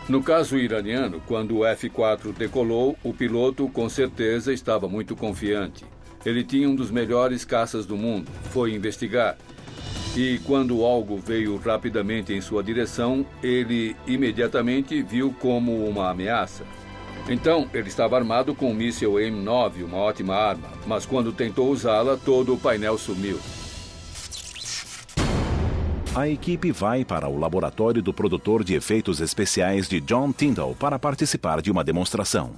No caso iraniano, quando o F-4 decolou, o piloto com certeza estava muito confiante. Ele tinha um dos melhores caças do mundo, foi investigar. E quando algo veio rapidamente em sua direção, ele imediatamente viu como uma ameaça. Então, ele estava armado com um míssil M9, uma ótima arma, mas quando tentou usá-la, todo o painel sumiu. A equipe vai para o laboratório do produtor de efeitos especiais de John Tyndall para participar de uma demonstração.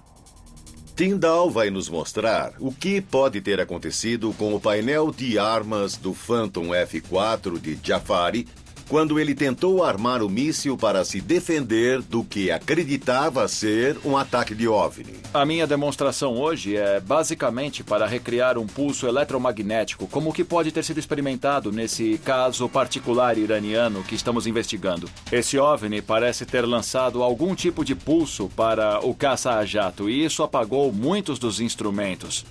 Tyndall vai nos mostrar o que pode ter acontecido com o painel de armas do Phantom F-4 de Jafari quando ele tentou armar o míssil para se defender do que acreditava ser um ataque de OVNI. A minha demonstração hoje é basicamente para recriar um pulso eletromagnético, como o que pode ter sido experimentado nesse caso particular iraniano que estamos investigando. Esse OVNI parece ter lançado algum tipo de pulso para o caça a jato e isso apagou muitos dos instrumentos.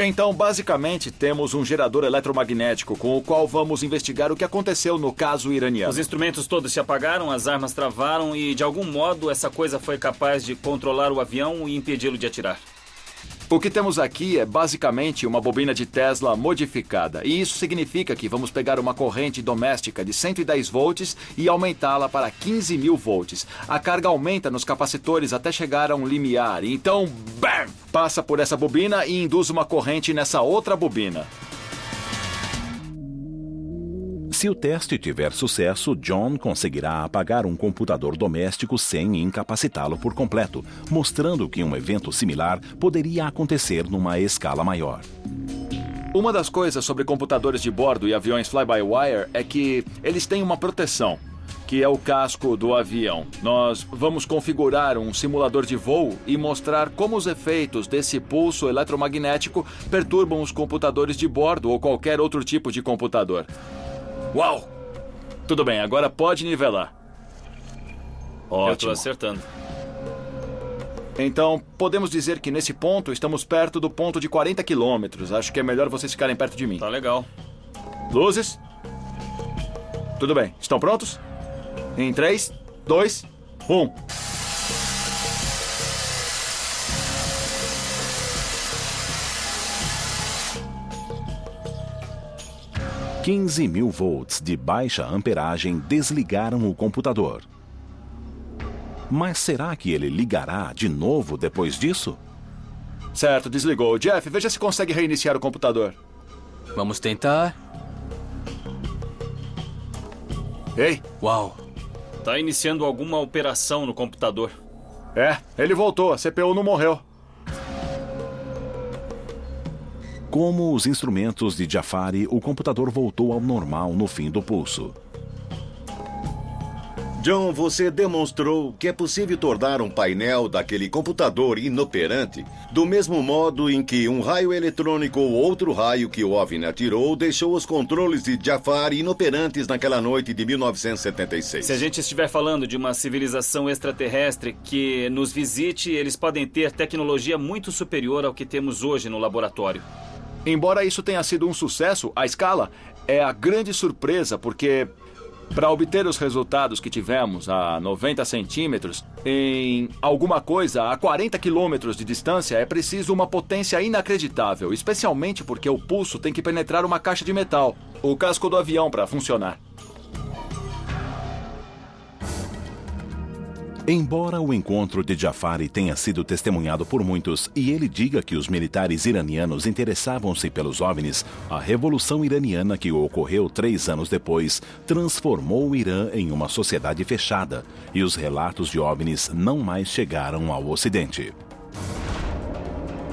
Então, basicamente, temos um gerador eletromagnético com o qual vamos investigar o que aconteceu no caso iraniano. Os instrumentos todos se apagaram, as armas travaram e, de algum modo, essa coisa foi capaz de controlar o avião e impedi-lo de atirar. O que temos aqui é basicamente uma bobina de Tesla modificada. E isso significa que vamos pegar uma corrente doméstica de 110 volts e aumentá-la para 15.000 volts. A carga aumenta nos capacitores até chegar a um limiar. Então, BAM! Passa por essa bobina e induz uma corrente nessa outra bobina. Se o teste tiver sucesso, John conseguirá apagar um computador doméstico sem incapacitá-lo por completo, mostrando que um evento similar poderia acontecer numa escala maior. Uma das coisas sobre computadores de bordo e aviões fly-by-wire é que eles têm uma proteção, que é o casco do avião. Nós vamos configurar um simulador de voo e mostrar como os efeitos desse pulso eletromagnético perturbam os computadores de bordo ou qualquer outro tipo de computador. Uau! Tudo bem, agora pode nivelar. Ótimo. Eu estou acertando. Então, podemos dizer que nesse ponto estamos perto do ponto de 40 quilômetros. Acho que é melhor vocês ficarem perto de mim. Tá legal. Luzes? Tudo bem. Estão prontos? Em 3, 2, 1. $15.000 volts de baixa amperagem desligaram o computador. Mas será que ele ligará de novo depois disso? Certo, desligou. Jeff, veja se consegue reiniciar o computador. Vamos tentar. Ei! Uau! Tá iniciando alguma operação no computador. É, ele voltou. A CPU não morreu. Como os instrumentos de Jafari, o computador voltou ao normal no fim do pulso. John, você demonstrou que é possível tornar um painel daquele computador inoperante do mesmo modo em que um raio eletrônico ou outro raio que o OVNI atirou deixou os controles de Jafari inoperantes naquela noite de 1976. Se a gente estiver falando de uma civilização extraterrestre que nos visite, eles podem ter tecnologia muito superior ao que temos hoje no laboratório. Embora isso tenha sido um sucesso, a escala é a grande surpresa, porque para obter os resultados que tivemos a 90 centímetros, em alguma coisa a 40 quilômetros de distância, é preciso uma potência inacreditável, especialmente porque o pulso tem que penetrar uma caixa de metal, o casco do avião, para funcionar. Embora o encontro de Jafari tenha sido testemunhado por muitos e ele diga que os militares iranianos interessavam-se pelos OVNIs, a Revolução Iraniana que ocorreu 3 anos depois transformou o Irã em uma sociedade fechada e os relatos de OVNIs não mais chegaram ao Ocidente.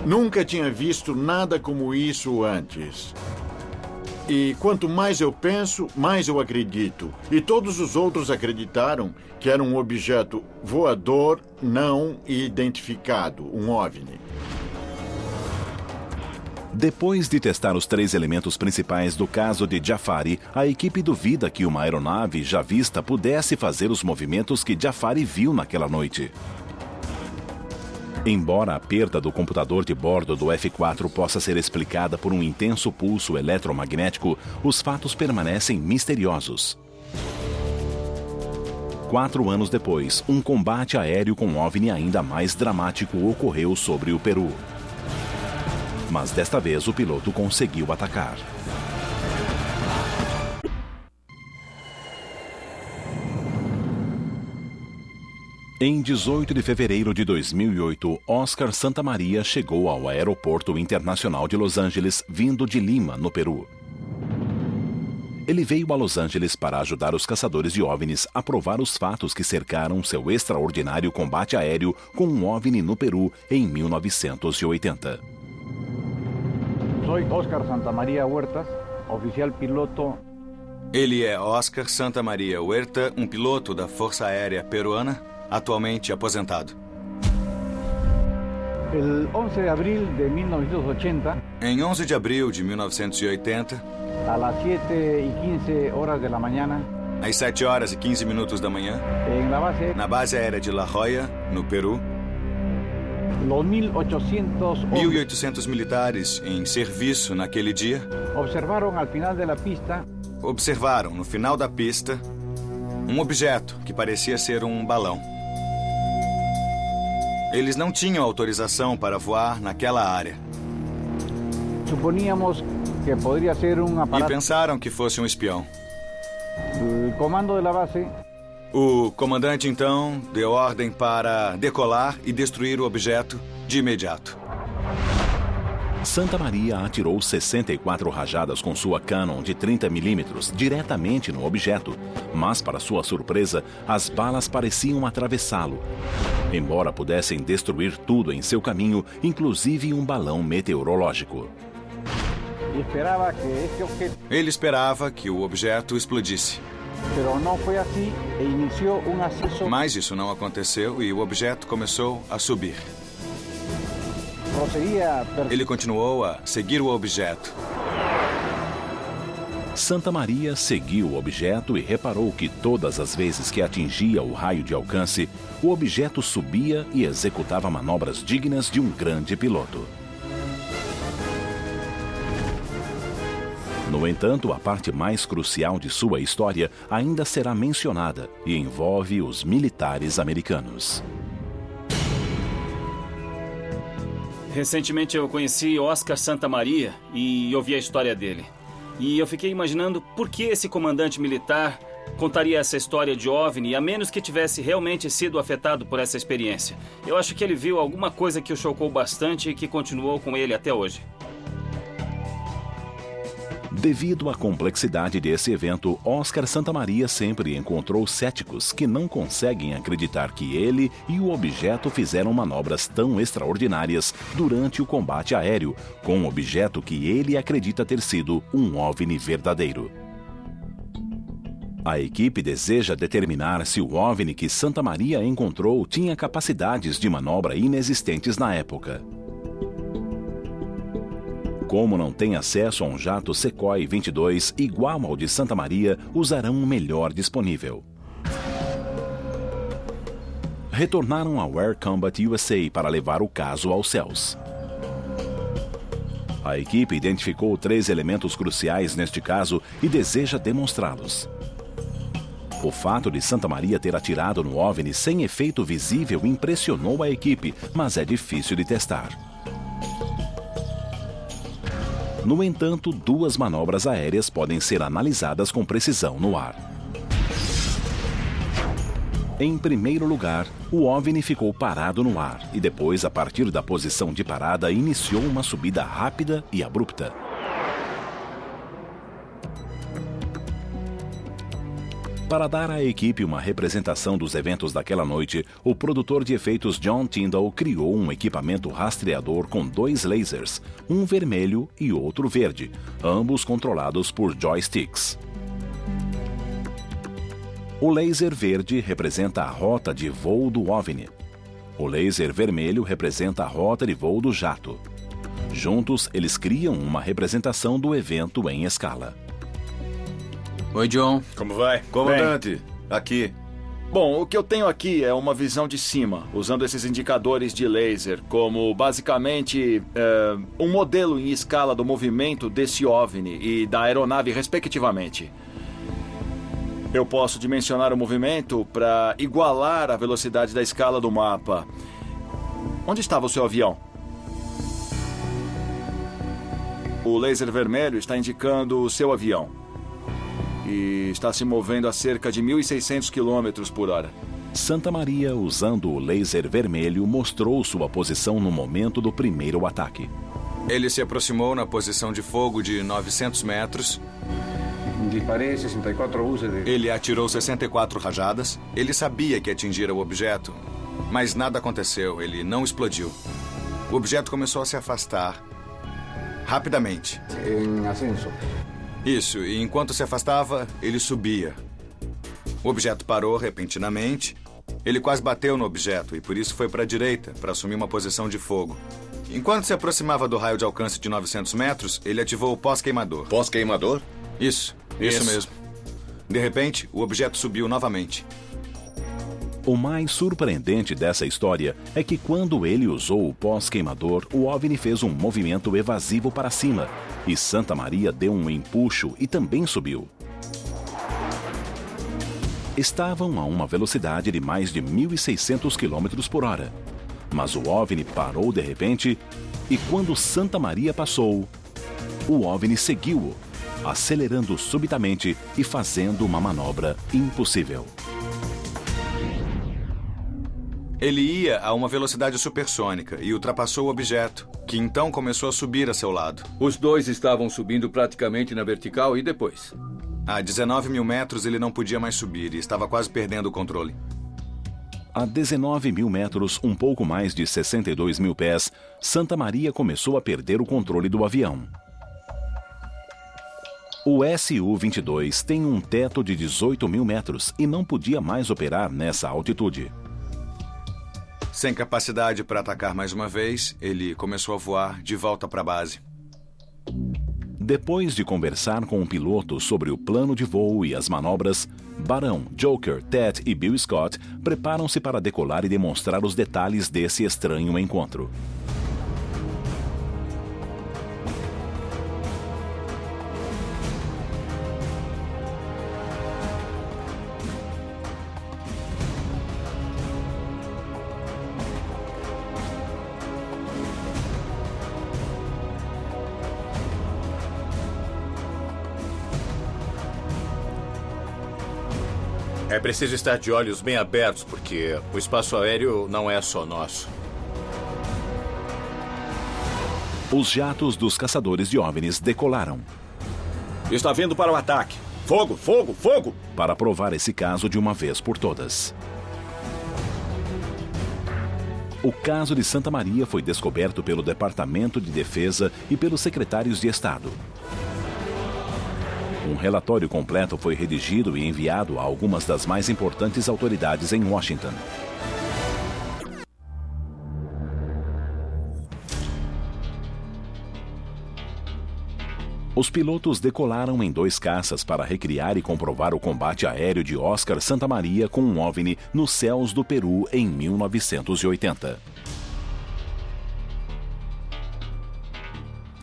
Nunca tinha visto nada como isso antes. E quanto mais eu penso, mais eu acredito. E todos os outros acreditaram que era um objeto voador não identificado, um OVNI. Depois de testar os 3 elementos principais do caso de Jafari, a equipe duvida que uma aeronave já vista pudesse fazer os movimentos que Jafari viu naquela noite. Embora a perda do computador de bordo do F-4 possa ser explicada por um intenso pulso eletromagnético, os fatos permanecem misteriosos. 4 anos depois, um combate aéreo com OVNI ainda mais dramático ocorreu sobre o Peru. Mas desta vez o piloto conseguiu atacar. Em 18 de fevereiro de 2008, Oscar Santamaria chegou ao Aeroporto Internacional de Los Angeles, vindo de Lima, no Peru. Ele veio a Los Angeles para ajudar os caçadores de OVNIs a provar os fatos que cercaram seu extraordinário combate aéreo com um OVNI no Peru em 1980. Soy Oscar Santamaria Huertas, oficial piloto. Ele é Oscar Santamaria Huerta, um piloto da Força Aérea Peruana, atualmente aposentado. El 11 de abril de 1980, Em 11 de abril de 1980, a las 7:15 horas de la mañana, às 7 horas e 15 minutos da manhã, na base aérea de La Joya, no Peru, los 1.800 militares em serviço naquele dia observaron al final de la pista observaram no final da pista um objeto que parecia ser um balão. Eles não tinham autorização para voar naquela área. Suponíamos que poderia ser um E aparato. pensaram que fosse um espião. El comando de la base O comandante, então, deu ordem para decolar e destruir o objeto de imediato. Santamaria atirou 64 rajadas com sua Canon de 30 milímetros diretamente no objeto, mas, para sua surpresa, as balas pareciam atravessá-lo. Embora pudessem destruir tudo em seu caminho, inclusive um balão meteorológico. esperaba que este objeto Ele esperava que o objeto explodisse. Mas isso não aconteceu e o objeto começou a subir. Ele continuou a seguir o objeto. Santa Maria seguiu o objeto e reparou que todas as vezes que atingia o raio de alcance, o objeto subia e executava manobras dignas de um grande piloto. No entanto, a parte mais crucial de sua história ainda será mencionada e envolve os militares americanos. Recentemente eu conheci Oscar Santa Maria e ouvi a história dele. E eu fiquei imaginando por que esse comandante militar contaria essa história de OVNI, a menos que tivesse realmente sido afetado por essa experiência. Eu acho que ele viu alguma coisa que o chocou bastante e que continuou com ele até hoje. Devido à complexidade desse evento, Oscar Santa Maria sempre encontrou céticos que não conseguem acreditar que ele e o objeto fizeram manobras tão extraordinárias durante o combate aéreo, com um objeto que ele acredita ter sido um OVNI verdadeiro. A equipe deseja determinar se o OVNI que Santa Maria encontrou tinha capacidades de manobra inexistentes na época. Como não tem acesso a um jato Sequoia 22 igual ao de Santa Maria, usarão o melhor disponível. Retornaram ao Air Combat USA para levar o caso aos céus. A equipe identificou 3 elementos cruciais neste caso e deseja demonstrá-los. O fato de Santa Maria ter atirado no OVNI sem efeito visível impressionou a equipe, mas é difícil de testar. No entanto, 2 manobras aéreas podem ser analisadas com precisão no ar. Em primeiro lugar, o OVNI ficou parado no ar e depois, a partir da posição de parada, iniciou uma subida rápida e abrupta. Para dar à equipe uma representação dos eventos daquela noite, o produtor de efeitos John Tyndall criou um equipamento rastreador com 2 lasers, um vermelho e outro verde, ambos controlados por joysticks. O laser verde representa a rota de voo do OVNI. O laser vermelho representa a rota de voo do jato. Juntos, eles criam uma representação do evento em escala. Oi, John. Como vai? Comandante, aqui. Bom, o que eu tenho aqui é uma visão de cima, usando esses indicadores de laser como, basicamente, um modelo em escala do movimento desse OVNI e da aeronave, respectivamente. Eu posso dimensionar o movimento para igualar a velocidade da escala do mapa. Onde estava o seu avião? O laser vermelho está indicando o seu avião. E está se movendo a cerca de 1.600 km por hora. Santa Maria, usando o laser vermelho, mostrou sua posição no momento do primeiro ataque. Ele se aproximou na posição de fogo de 900 metros. Disparei 64 uses de... Ele atirou 64 rajadas. Ele sabia que atingira o objeto, mas nada aconteceu. Ele não explodiu. O objeto começou a se afastar rapidamente. Em ascenso. Isso, e enquanto se afastava, ele subia. O objeto parou repentinamente. Ele quase bateu no objeto e por isso foi para a direita, para assumir uma posição de fogo. Enquanto se aproximava do raio de alcance de 900 metros, ele ativou o pós-queimador. Pós-queimador? Isso mesmo. De repente, o objeto subiu novamente. O mais surpreendente dessa história é que quando ele usou o pós-queimador, o OVNI fez um movimento evasivo para cima e Santa Maria deu um empuxo e também subiu. Estavam a uma velocidade de mais de 1.600 km por hora. Mas o OVNI parou de repente e quando Santa Maria passou, o OVNI seguiu-o, acelerando subitamente e fazendo uma manobra impossível. Ele ia a uma velocidade supersônica e ultrapassou o objeto, que então começou a subir a seu lado. Os 2 estavam subindo praticamente na vertical e depois? A 19.000 metros ele não podia mais subir e estava quase perdendo o controle. A 19.000 metros, um pouco mais de 62.000 pés, Santa Maria começou a perder o controle do avião. O Su-22 tem um teto de 18 mil metros e não podia mais operar nessa altitude. Sem capacidade para atacar mais uma vez, ele começou a voar de volta para a base. Depois de conversar com o piloto sobre o plano de voo e as manobras, Barão, Joker, Ted e Bill Scott preparam-se para decolar e demonstrar os detalhes desse estranho encontro. É preciso estar de olhos bem abertos, porque o espaço aéreo não é só nosso. Os jatos dos caçadores de OVNIs decolaram. Está vindo para o ataque. Fogo, fogo, fogo! Para provar esse caso de uma vez por todas. O caso de Santa Maria foi descoberto pelo Departamento de Defesa e pelos secretários de Estado. Um relatório completo foi redigido e enviado a algumas das mais importantes autoridades em Washington. Os pilotos decolaram em 2 caças para recriar e comprovar o combate aéreo de Oscar Santa Maria com um OVNI nos céus do Peru em 1980.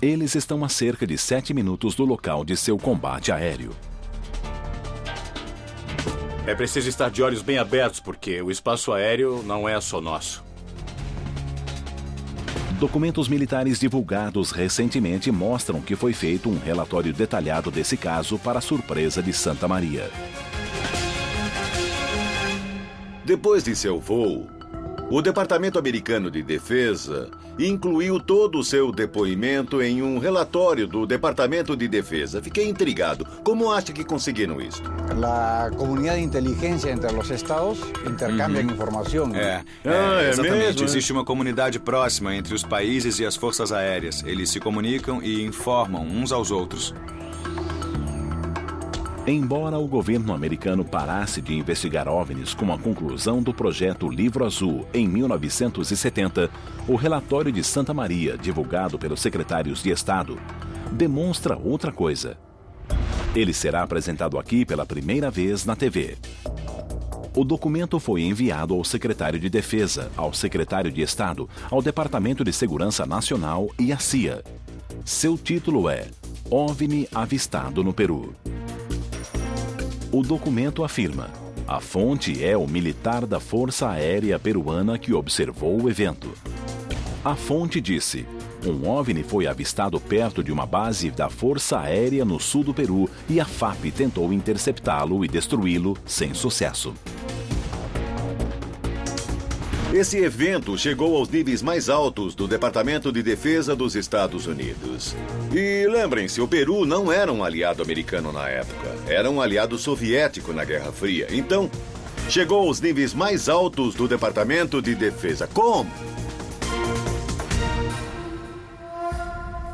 Eles estão a cerca de 7 minutos do local de seu combate aéreo. É preciso estar de olhos bem abertos, porque o espaço aéreo não é só nosso. Documentos militares divulgados recentemente mostram que foi feito um relatório detalhado desse caso para a surpresa de Santa Maria. Depois de seu voo, o Departamento Americano de Defesa incluiu todo o seu depoimento em um relatório do Departamento de Defesa. Fiquei intrigado. Como acha que conseguiram isso? A comunidade de inteligência entre os estados intercambia informação. Exatamente. mesmo, Existe uma comunidade próxima entre os países e as forças aéreas. Eles se comunicam e informam uns aos outros. Embora o governo americano parasse de investigar OVNIs com a conclusão do projeto Livro Azul em 1970, o relatório de Santa Maria, divulgado pelos secretários de Estado, demonstra outra coisa. Ele será apresentado aqui pela primeira vez na TV. O documento foi enviado ao secretário de Defesa, ao secretário de Estado, ao Departamento de Segurança Nacional e à CIA. Seu título é OVNI Avistado no Peru. O documento afirma: a fonte é o militar da Força Aérea Peruana que observou o evento. A fonte disse: um OVNI foi avistado perto de uma base da Força Aérea no sul do Peru e a FAP tentou interceptá-lo e destruí-lo sem sucesso. Esse evento chegou aos níveis mais altos do Departamento de Defesa dos Estados Unidos. E lembrem-se, o Peru não era um aliado americano na época. Era um aliado soviético na Guerra Fria. Então, chegou aos níveis mais altos do Departamento de Defesa. Como?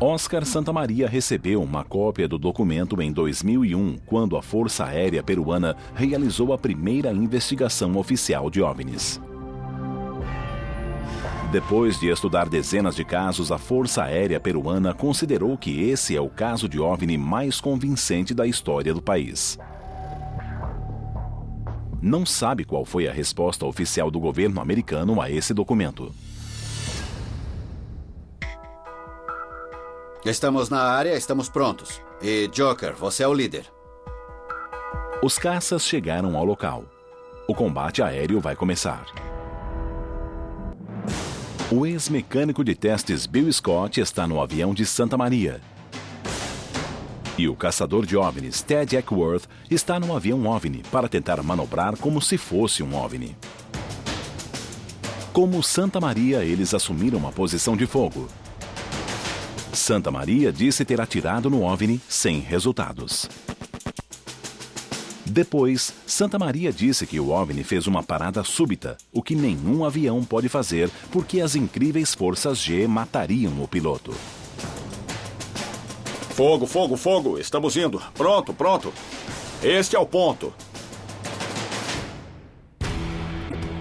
Oscar Santa Maria recebeu uma cópia do documento em 2001, quando a Força Aérea Peruana realizou a primeira investigação oficial de OVNIs. Depois de estudar dezenas de casos, a Força Aérea Peruana considerou que esse é o caso de OVNI mais convincente da história do país. Não sabe qual foi a resposta oficial do governo americano a esse documento. Estamos na área, estamos prontos. E Joker, você é o líder. Os caças chegaram ao local. O combate aéreo vai começar. O ex-mecânico de testes Bill Scott está no avião de Santa Maria. E o caçador de OVNIs Ted Eckworth está no avião OVNI para tentar manobrar como se fosse um OVNI. Como Santa Maria, eles assumiram uma posição de fogo. Santa Maria disse ter atirado no OVNI sem resultados. Depois, Santa Maria disse que o OVNI fez uma parada súbita, o que nenhum avião pode fazer porque as incríveis forças G matariam o piloto. Fogo, fogo, fogo. Estamos indo. Pronto, pronto. Este é o ponto.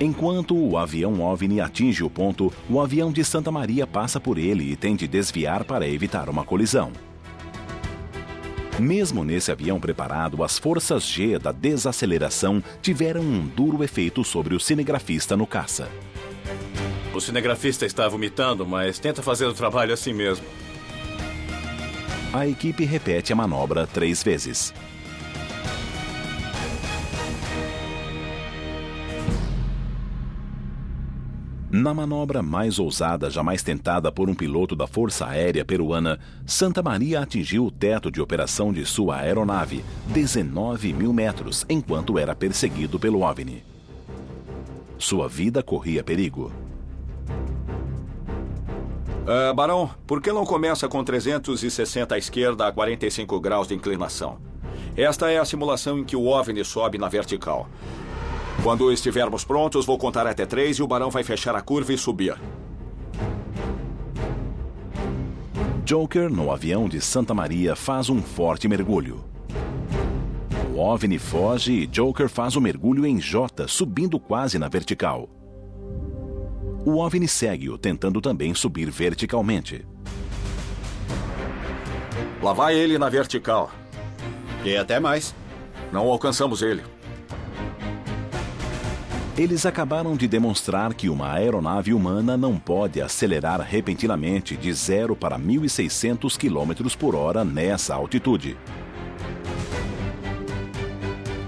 Enquanto o avião OVNI atinge o ponto, o avião de Santa Maria passa por ele e tem de desviar para evitar uma colisão. Mesmo nesse avião preparado, as forças G da desaceleração tiveram um duro efeito sobre o cinegrafista no caça. O cinegrafista está vomitando, mas tenta fazer o trabalho assim mesmo. A equipe repete a manobra 3 vezes. Na manobra mais ousada jamais tentada por um piloto da Força Aérea Peruana, Santa Maria atingiu o teto de operação de sua aeronave, 19.000 metros, enquanto era perseguido pelo OVNI. Sua vida corria perigo. Barão, por que não começa com 360 à esquerda a 45 graus de inclinação? Esta é a simulação em que o OVNI sobe na vertical. Quando estivermos prontos, vou contar até 3 e o Barão vai fechar a curva e subir. Joker, no avião de Santa Maria, faz um forte mergulho. O OVNI foge e Joker faz o mergulho em J, subindo quase na vertical. O OVNI segue-o, tentando também subir verticalmente. Lá vai ele na vertical. E até mais. Não alcançamos ele. Eles acabaram de demonstrar que uma aeronave humana não pode acelerar repentinamente de 0 para 1.600 km por hora nessa altitude.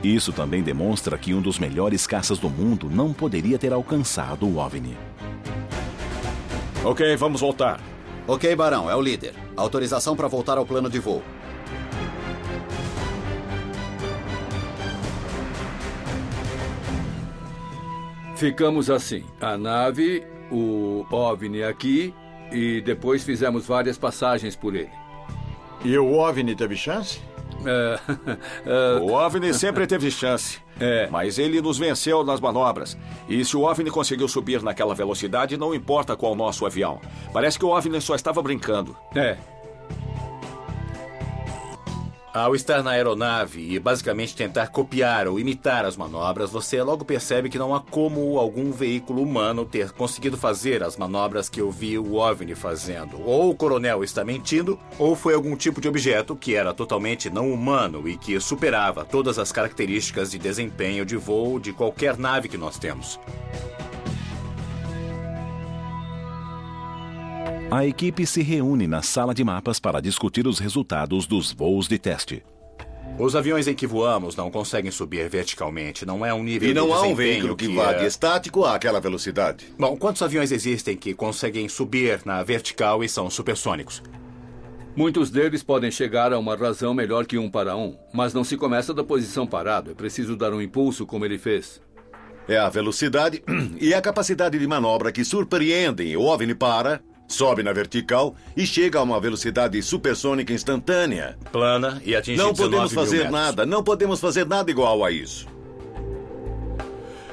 Isso também demonstra que um dos melhores caças do mundo não poderia ter alcançado o OVNI. Ok, vamos voltar. Ok, Barão, é o líder. Autorização para voltar ao plano de voo. Ficamos assim, a nave, o OVNI aqui, e depois fizemos várias passagens por ele. E o OVNI teve chance? O OVNI sempre teve chance, mas ele nos venceu nas manobras. E se o OVNI conseguiu subir naquela velocidade, não importa qual nosso avião. Parece que o OVNI só estava brincando. Ao estar na aeronave e basicamente tentar copiar ou imitar as manobras, você logo percebe que não há como algum veículo humano ter conseguido fazer as manobras que eu vi o OVNI fazendo. Ou o coronel está mentindo, ou foi algum tipo de objeto que era totalmente não humano e que superava todas as características de desempenho de voo de qualquer nave que nós temos. A equipe se reúne na sala de mapas para discutir os resultados dos voos de teste. Os aviões em que voamos não conseguem subir verticalmente. Não é um nível de desempenho. E não há um veículo que vá de estático àquela velocidade. Bom, quantos aviões existem que conseguem subir na vertical e são supersônicos? Muitos deles podem chegar a uma razão melhor que 1 para 1, mas não se começa da posição parado. É preciso dar um impulso como ele fez. É a velocidade e a capacidade de manobra que surpreendem. O OVNI para, sobe na vertical e chega a uma velocidade supersônica instantânea. Plana e atinge 19 Não podemos mil fazer metros. nada, não podemos fazer nada igual a isso.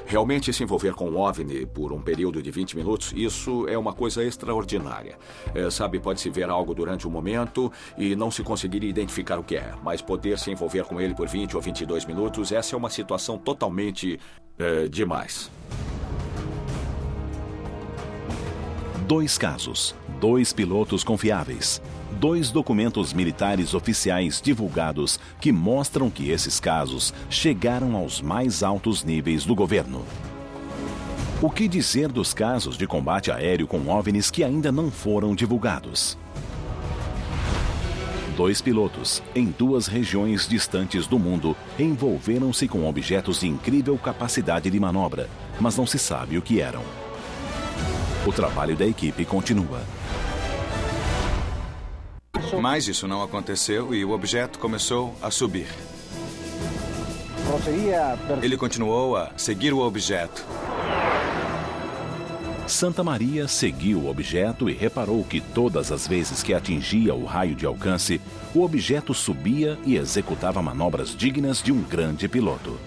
Realmente se envolver com o OVNI por um período de 20 minutos, isso é uma coisa extraordinária. Sabe, pode-se ver algo durante um momento e não se conseguir identificar o que é. Mas poder se envolver com ele por 20 ou 22 minutos, essa é uma situação totalmente demais. 2 casos, 2 pilotos confiáveis, 2 documentos militares oficiais divulgados que mostram que esses casos chegaram aos mais altos níveis do governo. O que dizer dos casos de combate aéreo com OVNIs que ainda não foram divulgados? 2 pilotos, em 2 regiões distantes do mundo, envolveram-se com objetos de incrível capacidade de manobra, mas não se sabe o que eram. O trabalho da equipe continua. Mas isso não aconteceu e o objeto começou a subir. Ele continuou a seguir o objeto. Santa Maria seguiu o objeto e reparou que todas as vezes que atingia o raio de alcance, o objeto subia e executava manobras dignas de um grande piloto.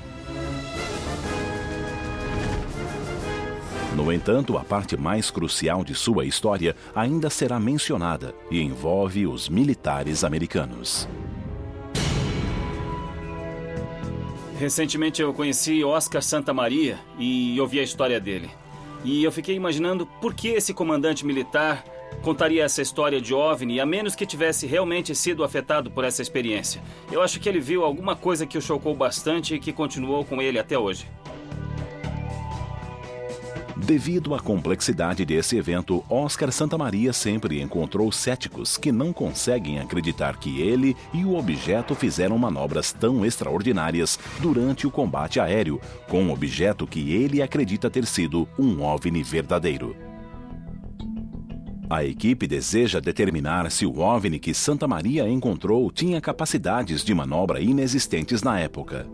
No entanto, a parte mais crucial de sua história ainda será mencionada e envolve os militares americanos. Recentemente eu conheci Oscar Santamaria e ouvi a história dele. E eu fiquei imaginando por que esse comandante militar contaria essa história de OVNI, a menos que tivesse realmente sido afetado por essa experiência. Eu acho que ele viu alguma coisa que o chocou bastante e que continuou com ele até hoje. Devido à complexidade desse evento, Oscar Santamaria sempre encontrou céticos que não conseguem acreditar que ele e o objeto fizeram manobras tão extraordinárias durante o combate aéreo, com um objeto que ele acredita ter sido um OVNI verdadeiro. A equipe deseja determinar se o OVNI que Santamaria encontrou tinha capacidades de manobra inexistentes na época.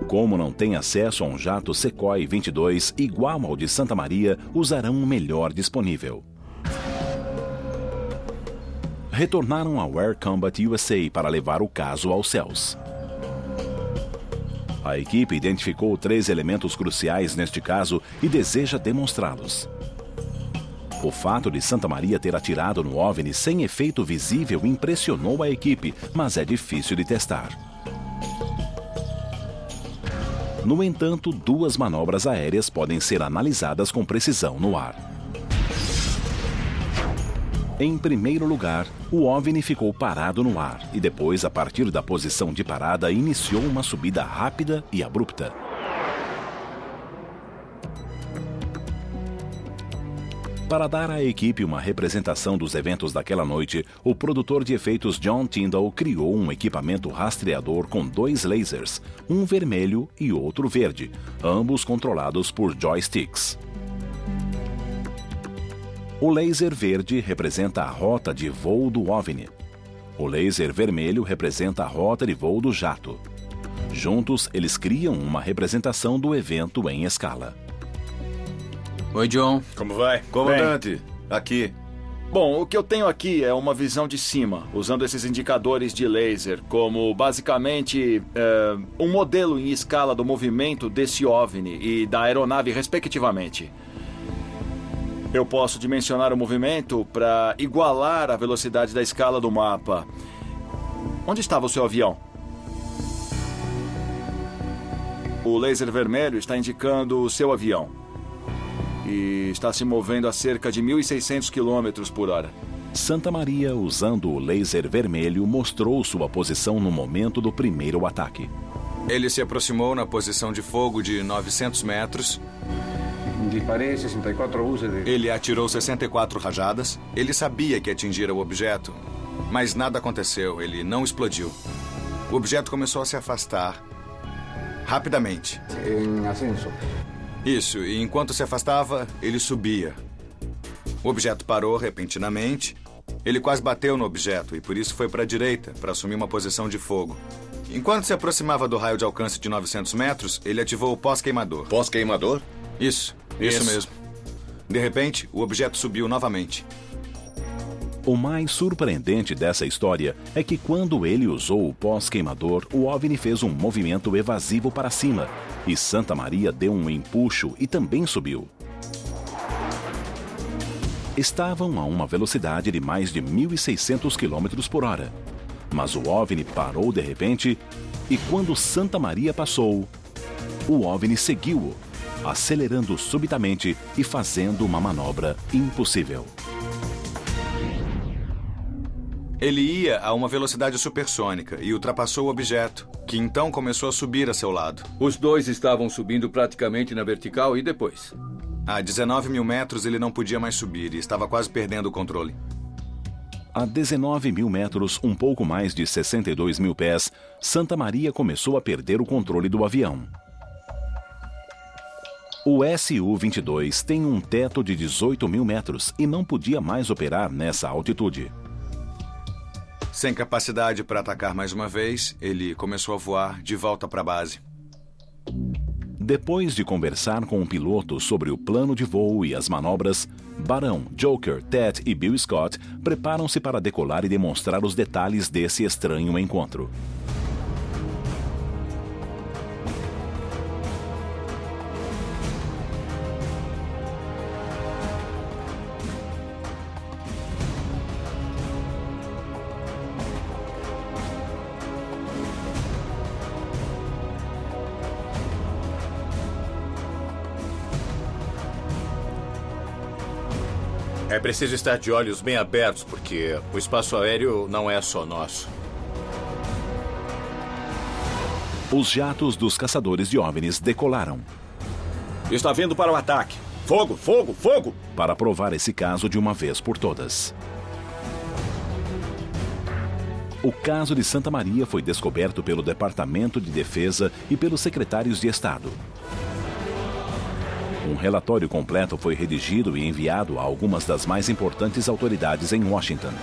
Como não tem acesso a um jato Sequoia 22 igual ao de Santamaria, usarão o melhor disponível. Retornaram ao Air Combat USA para levar o caso aos céus. A equipe identificou 3 elementos cruciais neste caso e deseja demonstrá-los. O fato de Santamaria ter atirado no OVNI sem efeito visível impressionou a equipe, mas é difícil de testar. No entanto, 2 manobras aéreas podem ser analisadas com precisão no ar. Em primeiro lugar, o OVNI ficou parado no ar e depois, a partir da posição de parada, iniciou uma subida rápida e abrupta. Para dar à equipe uma representação dos eventos daquela noite, o produtor de efeitos John Tyndall criou um equipamento rastreador com 2 lasers, um vermelho e outro verde, ambos controlados por joysticks. O laser verde representa a rota de voo do OVNI. O laser vermelho representa a rota de voo do jato. Juntos, eles criam uma representação do evento em escala. Oi, John. Como vai? Comandante, aqui. Bom, o que eu tenho aqui é uma visão de cima, usando esses indicadores de laser como, basicamente, um modelo em escala do movimento desse OVNI e da aeronave, respectivamente. Eu posso dimensionar o movimento para igualar a velocidade da escala do mapa. Onde estava o seu avião? O laser vermelho está indicando o seu avião. E está se movendo a cerca de 1.600 km por hora. Santamaria, usando o laser vermelho, mostrou sua posição no momento do primeiro ataque. Ele se aproximou na posição de fogo de 900 metros. Disparei 64 buses. Ele atirou 64 rajadas. Ele sabia que atingira o objeto, mas nada aconteceu. Ele não explodiu. O objeto começou a se afastar rapidamente. Em ascenso. Isso, e enquanto se afastava, ele subia. O objeto parou repentinamente. Ele quase bateu no objeto e por isso foi para a direita, para assumir uma posição de fogo. Enquanto se aproximava do raio de alcance de 900 metros, ele ativou o pós-queimador. Pós-queimador? Isso mesmo. De repente, o objeto subiu novamente. O mais surpreendente dessa história é que quando ele usou o pós-queimador, o OVNI fez um movimento evasivo para cima e Santamaria deu um empuxo e também subiu. Estavam a uma velocidade de mais de 1.600 km por hora. Mas o OVNI parou de repente e quando Santamaria passou, o OVNI seguiu-o, acelerando subitamente e fazendo uma manobra impossível. Ele ia a uma velocidade supersônica e ultrapassou o objeto, que então começou a subir a seu lado. Os 2 estavam subindo praticamente na vertical e depois? A 19.000 metros ele não podia mais subir e estava quase perdendo o controle. A 19.000 metros, um pouco mais de 62.000 pés, Santamaria começou a perder o controle do avião. O Su-22 tem um teto de 18.000 metros e não podia mais operar nessa altitude. Sem capacidade para atacar mais uma vez, ele começou a voar de volta para a base. Depois de conversar com o piloto sobre o plano de voo e as manobras, Barão, Joker, Ted e Bill Scott preparam-se para decolar e demonstrar os detalhes desse estranho encontro. É preciso estar de olhos bem abertos, porque o espaço aéreo não é só nosso. Os jatos dos caçadores de OVNIs decolaram. Está vindo para o ataque. Fogo, fogo, fogo! Para provar esse caso de uma vez por todas. O caso de Santa Maria foi descoberto pelo Departamento de Defesa e pelos secretários de Estado. Um relatório completo foi redigido e enviado a algumas das mais importantes autoridades em Washington.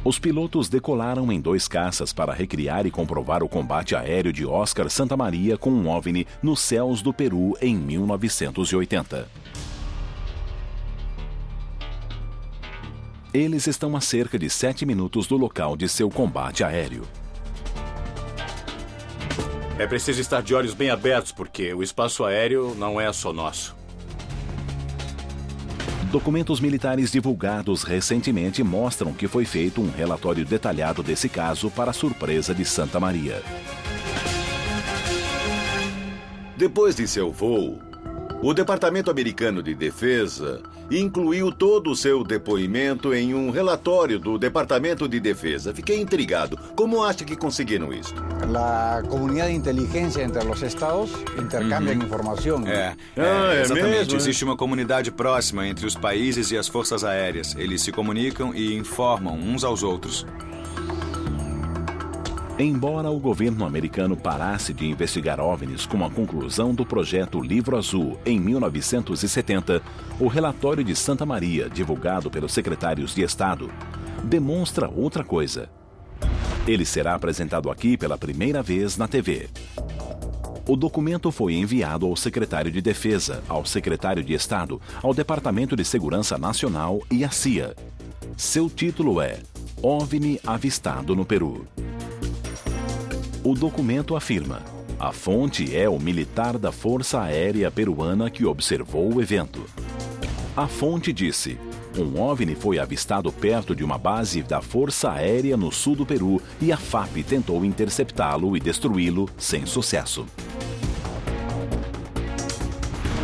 Os pilotos decolaram em 2 caças para recriar e comprovar o combate aéreo de Oscar Santa Maria com um OVNI nos céus do Peru em 1980. Eles estão a cerca de 7 minutos do local de seu combate aéreo. É preciso estar de olhos bem abertos, porque o espaço aéreo não é só nosso. Documentos militares divulgados recentemente mostram que foi feito um relatório detalhado desse caso para a surpresa de Santa Maria. Depois de seu voo, o Departamento Americano de Defesa incluiu todo o seu depoimento em um relatório do Departamento de Defesa. Fiquei intrigado. Como acha que conseguiram isso? La comunidad de inteligencia entre los estados intercambian información. Exatamente. mesmo, Existe uma comunidade próxima entre os países e as forças aéreas. Eles se comunicam e informam uns aos outros. Embora o governo americano parasse de investigar OVNIs com a conclusão do projeto Livro Azul em 1970, o relatório de Santa Maria, divulgado pelos secretários de Estado, demonstra outra coisa. Ele será apresentado aqui pela primeira vez na TV. O documento foi enviado ao secretário de Defesa, ao secretário de Estado, ao Departamento de Segurança Nacional e à CIA. Seu título é OVNI Avistado no Peru. O documento afirma: a fonte é o militar da Força Aérea Peruana que observou o evento. A fonte disse: um OVNI foi avistado perto de uma base da Força Aérea no sul do Peru e a FAP tentou interceptá-lo e destruí-lo sem sucesso.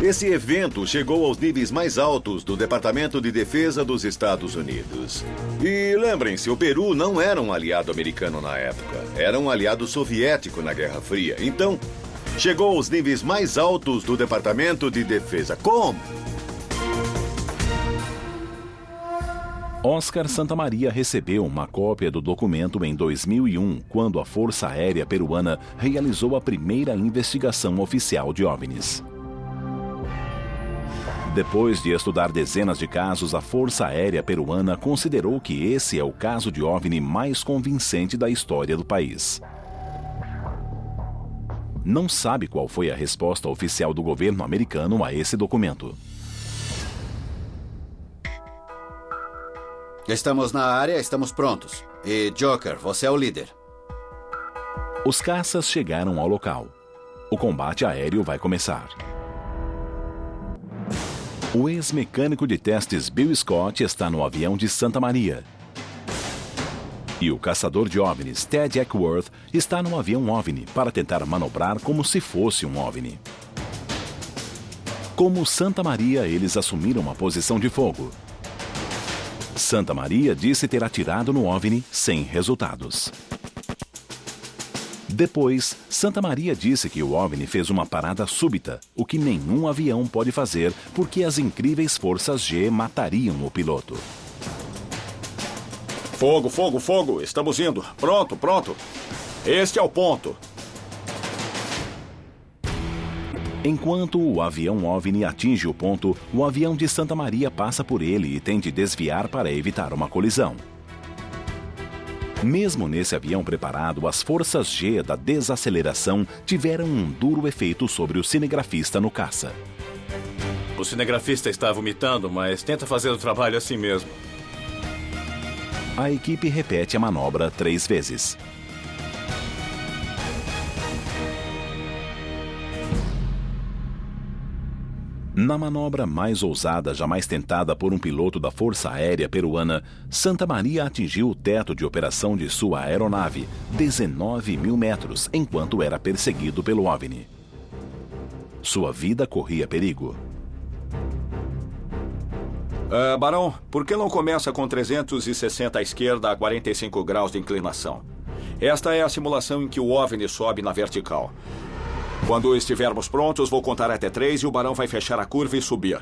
Esse evento chegou aos níveis mais altos do Departamento de Defesa dos Estados Unidos. E lembrem-se, o Peru não era um aliado americano na época. Era um aliado soviético na Guerra Fria. Então, chegou aos níveis mais altos do Departamento de Defesa. Como? Oscar Santa Maria recebeu uma cópia do documento em 2001, quando a Força Aérea Peruana realizou a primeira investigação oficial de OVNIs. Depois de estudar dezenas de casos, a Força Aérea Peruana considerou que esse é o caso de OVNI mais convincente da história do país. Não sabe qual foi a resposta oficial do governo americano a esse documento. Estamos na área, estamos prontos. E Joker, você é o líder. Os caças chegaram ao local. O combate aéreo vai começar. O ex-mecânico de testes Bill Scott está no avião de Santa Maria. E o caçador de OVNIs Ted Eckworth está no avião OVNI para tentar manobrar como se fosse um OVNI. Como Santa Maria, eles assumiram uma posição de fogo. Santa Maria disse ter atirado no OVNI sem resultados. Depois, Santa Maria disse que o OVNI fez uma parada súbita, o que nenhum avião pode fazer porque as incríveis forças G matariam o piloto. Fogo, fogo, fogo! Estamos indo. Pronto, pronto. Este é o ponto. Enquanto o avião OVNI atinge o ponto, o avião de Santa Maria passa por ele e tem de desviar para evitar uma colisão. Mesmo nesse avião preparado, as forças G da desaceleração tiveram um duro efeito sobre o cinegrafista no caça. O cinegrafista está vomitando, mas tenta fazer o trabalho assim mesmo. A equipe repete a manobra 3 vezes. Na manobra mais ousada jamais tentada por um piloto da Força Aérea Peruana, Santa Maria atingiu o teto de operação de sua aeronave, 19.000 metros, enquanto era perseguido pelo OVNI. Sua vida corria perigo. Barão, por que não começa com 360 à esquerda a 45 graus de inclinação? Esta é a simulação em que o OVNI sobe na vertical. Quando estivermos prontos, vou contar até 3 e o Barão vai fechar a curva e subir.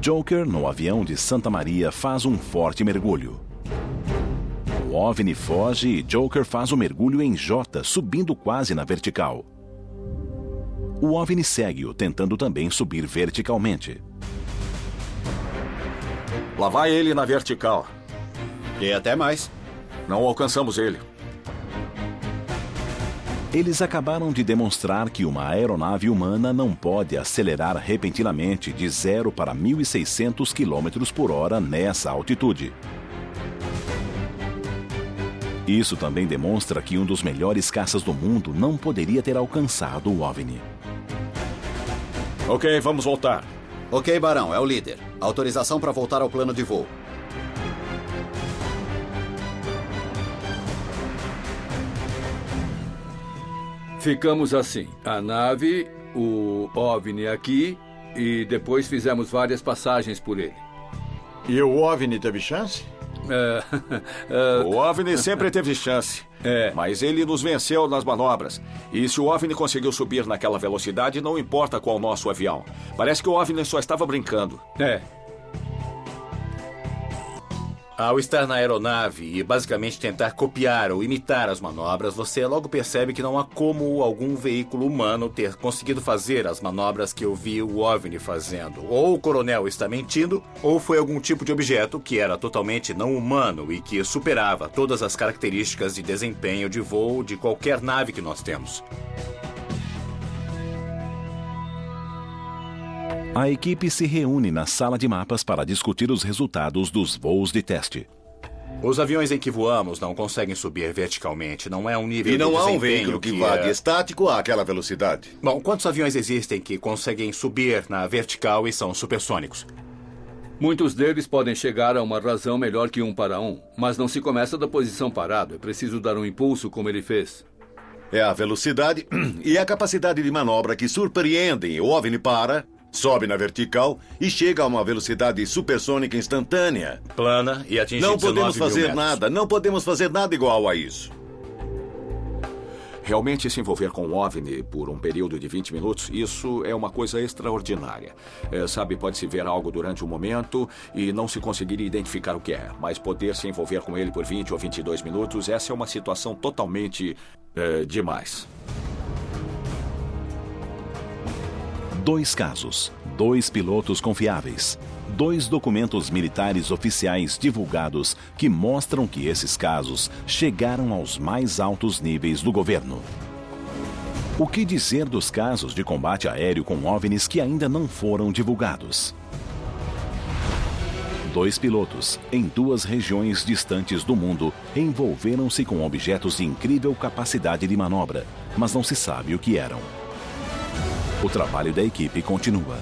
Joker, no avião de Santa Maria, faz um forte mergulho. O OVNI foge e Joker faz o mergulho em J, subindo quase na vertical. O OVNI segue-o, tentando também subir verticalmente. Lá vai ele na vertical. E até mais. Não alcançamos ele. Eles acabaram de demonstrar que uma aeronave humana não pode acelerar repentinamente de 0 para 1.600 km por hora nessa altitude. Isso também demonstra que um dos melhores caças do mundo não poderia ter alcançado o OVNI. Ok, vamos voltar. Ok, Barão, é o líder. Autorização para voltar ao plano de voo. Ficamos assim, a nave, o OVNI aqui, e depois fizemos várias passagens por ele. E o OVNI teve chance? O OVNI sempre teve chance, mas ele nos venceu nas manobras. E se o OVNI conseguiu subir naquela velocidade, não importa qual nosso avião. Parece que o OVNI só estava brincando. Ao estar na aeronave e basicamente tentar copiar ou imitar as manobras, você logo percebe que não há como algum veículo humano ter conseguido fazer as manobras que eu vi o OVNI fazendo. Ou o coronel está mentindo, ou foi algum tipo de objeto que era totalmente não humano e que superava todas as características de desempenho de voo de qualquer nave que nós temos. A equipe se reúne na sala de mapas para discutir os resultados dos voos de teste. Os aviões em que voamos não conseguem subir verticalmente. Não é um nível de desempenho. E não há um veículo que vá de estático àquela velocidade. Bom, quantos aviões existem que conseguem subir na vertical e são supersônicos? Muitos deles podem chegar a uma razão melhor que 1 para 1, mas não se começa da posição parado. É preciso dar um impulso como ele fez. É a velocidade e a capacidade de manobra que surpreendem. O OVNI para, sobe na vertical e chega a uma velocidade supersônica instantânea. Plana e atinge 19 Não podemos mil fazer metros. nada, não podemos fazer nada igual a isso. Realmente se envolver com um OVNI por um período de 20 minutos, isso é uma coisa extraordinária. Sabe, pode-se ver algo durante um momento e não se conseguir identificar o que é. Mas poder se envolver com ele por 20 ou 22 minutos, essa é uma situação totalmente demais. 2 casos, 2 pilotos confiáveis, 2 documentos militares oficiais divulgados que mostram que esses casos chegaram aos mais altos níveis do governo. O que dizer dos casos de combate aéreo com OVNIs que ainda não foram divulgados? 2 pilotos, em 2 regiões distantes do mundo, envolveram-se com objetos de incrível capacidade de manobra, mas não se sabe o que eram. O trabalho da equipe continua.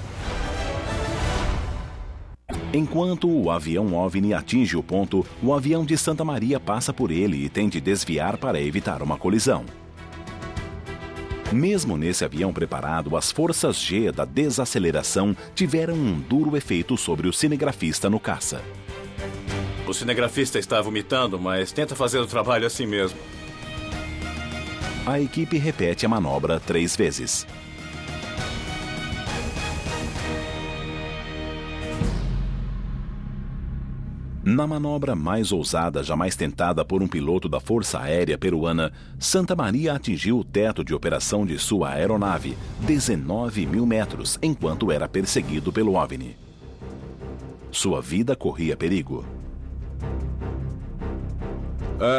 Enquanto o avião OVNI atinge o ponto, o avião de Santa Maria passa por ele e tem de desviar para evitar uma colisão. Mesmo nesse avião preparado, as forças G da desaceleração tiveram um duro efeito sobre o cinegrafista no caça. O cinegrafista está vomitando, mas tenta fazer o trabalho assim mesmo. A equipe repete a manobra 3 vezes. Na manobra mais ousada jamais tentada por um piloto da Força Aérea Peruana, Santa Maria atingiu o teto de operação de sua aeronave, 19.000 metros, enquanto era perseguido pelo OVNI. Sua vida corria perigo.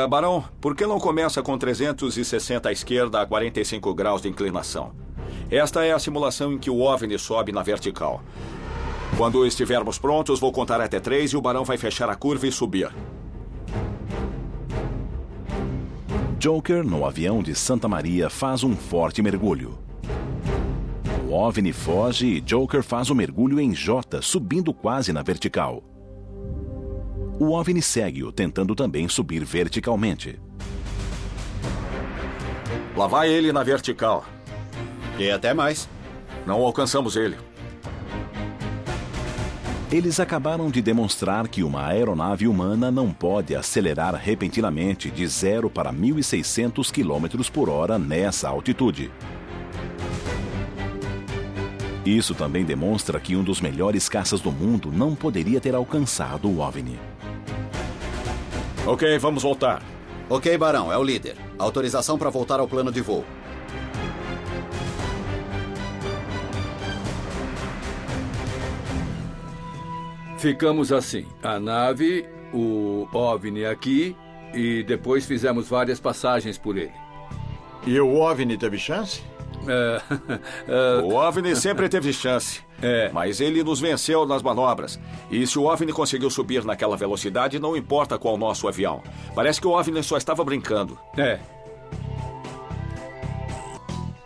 Barão, por que não começa com 360 à esquerda a 45 graus de inclinação? Esta é a simulação em que o OVNI sobe na vertical. Quando estivermos prontos, vou contar até 3 e o Barão vai fechar a curva e subir. Joker, no avião de Santa Maria, faz um forte mergulho. OVNI foge e Joker faz o mergulho em J, subindo quase na vertical. O OVNI segue-o, tentando também subir verticalmente. Lá vai ele na vertical. E até mais. Não alcançamos ele. Eles acabaram de demonstrar que uma aeronave humana não pode acelerar repentinamente de 0 para 1.600 km por hora nessa altitude. Isso também demonstra que um dos melhores caças do mundo não poderia ter alcançado o OVNI. Ok, vamos voltar. Ok, Barão, é o líder. Autorização para voltar ao plano de voo. Ficamos assim, a nave, o OVNI aqui, e depois fizemos várias passagens por ele. E o OVNI teve chance? O OVNI sempre teve chance, mas ele nos venceu nas manobras. E se o OVNI conseguiu subir naquela velocidade, não importa qual nosso avião. Parece que o OVNI só estava brincando.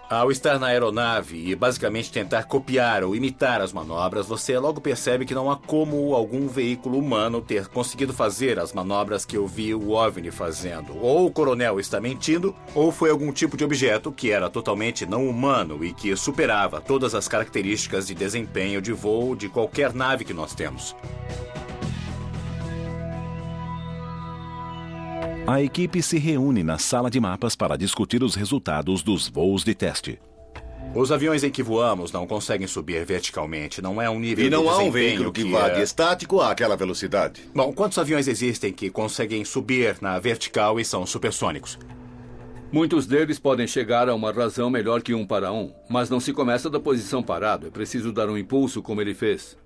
Ao estar na aeronave e basicamente tentar copiar ou imitar as manobras, você logo percebe que não há como algum veículo humano ter conseguido fazer as manobras que eu vi o OVNI fazendo. Ou o coronel está mentindo, ou foi algum tipo de objeto que era totalmente não humano e que superava todas as características de desempenho de voo de qualquer nave que nós temos. A equipe se reúne na sala de mapas para discutir os resultados dos voos de teste. Os aviões em que voamos não conseguem subir verticalmente. Não é um nível de desempenho. E não há um veículo que vá de estático àquela velocidade. Bom, quantos aviões existem que conseguem subir na vertical e são supersônicos? Muitos deles podem chegar a uma razão melhor que 1 para 1, mas não se começa da posição parado. É preciso dar um impulso como ele fez.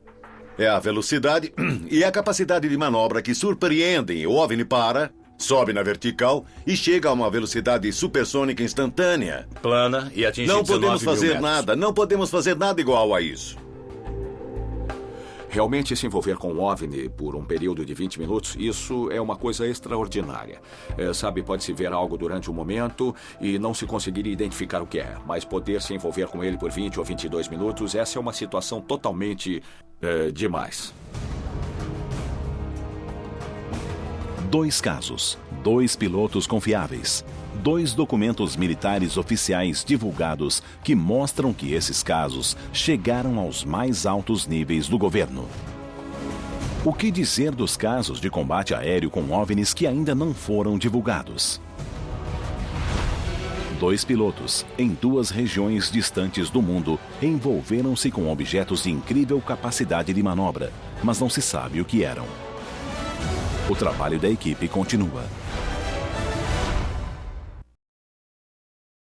É a velocidade e a capacidade de manobra que surpreendem. O OVNI para, sobe na vertical e chega a uma velocidade supersônica instantânea. Plana e atinge 19 Não podemos mil fazer metros. nada, não podemos fazer nada igual a isso. Realmente se envolver com um OVNI por um período de 20 minutos, isso é uma coisa extraordinária. Sabe, pode-se ver algo durante um momento e não se conseguir identificar o que é. Mas poder se envolver com ele por 20 ou 22 minutos, essa é uma situação totalmente demais. 2 casos, 2 pilotos confiáveis, 2 documentos militares oficiais divulgados que mostram que esses casos chegaram aos mais altos níveis do governo. O que dizer dos casos de combate aéreo com OVNIs que ainda não foram divulgados? 2 pilotos, em 2 regiões distantes do mundo, envolveram-se com objetos de incrível capacidade de manobra, mas não se sabe o que eram. O trabalho da equipe continua.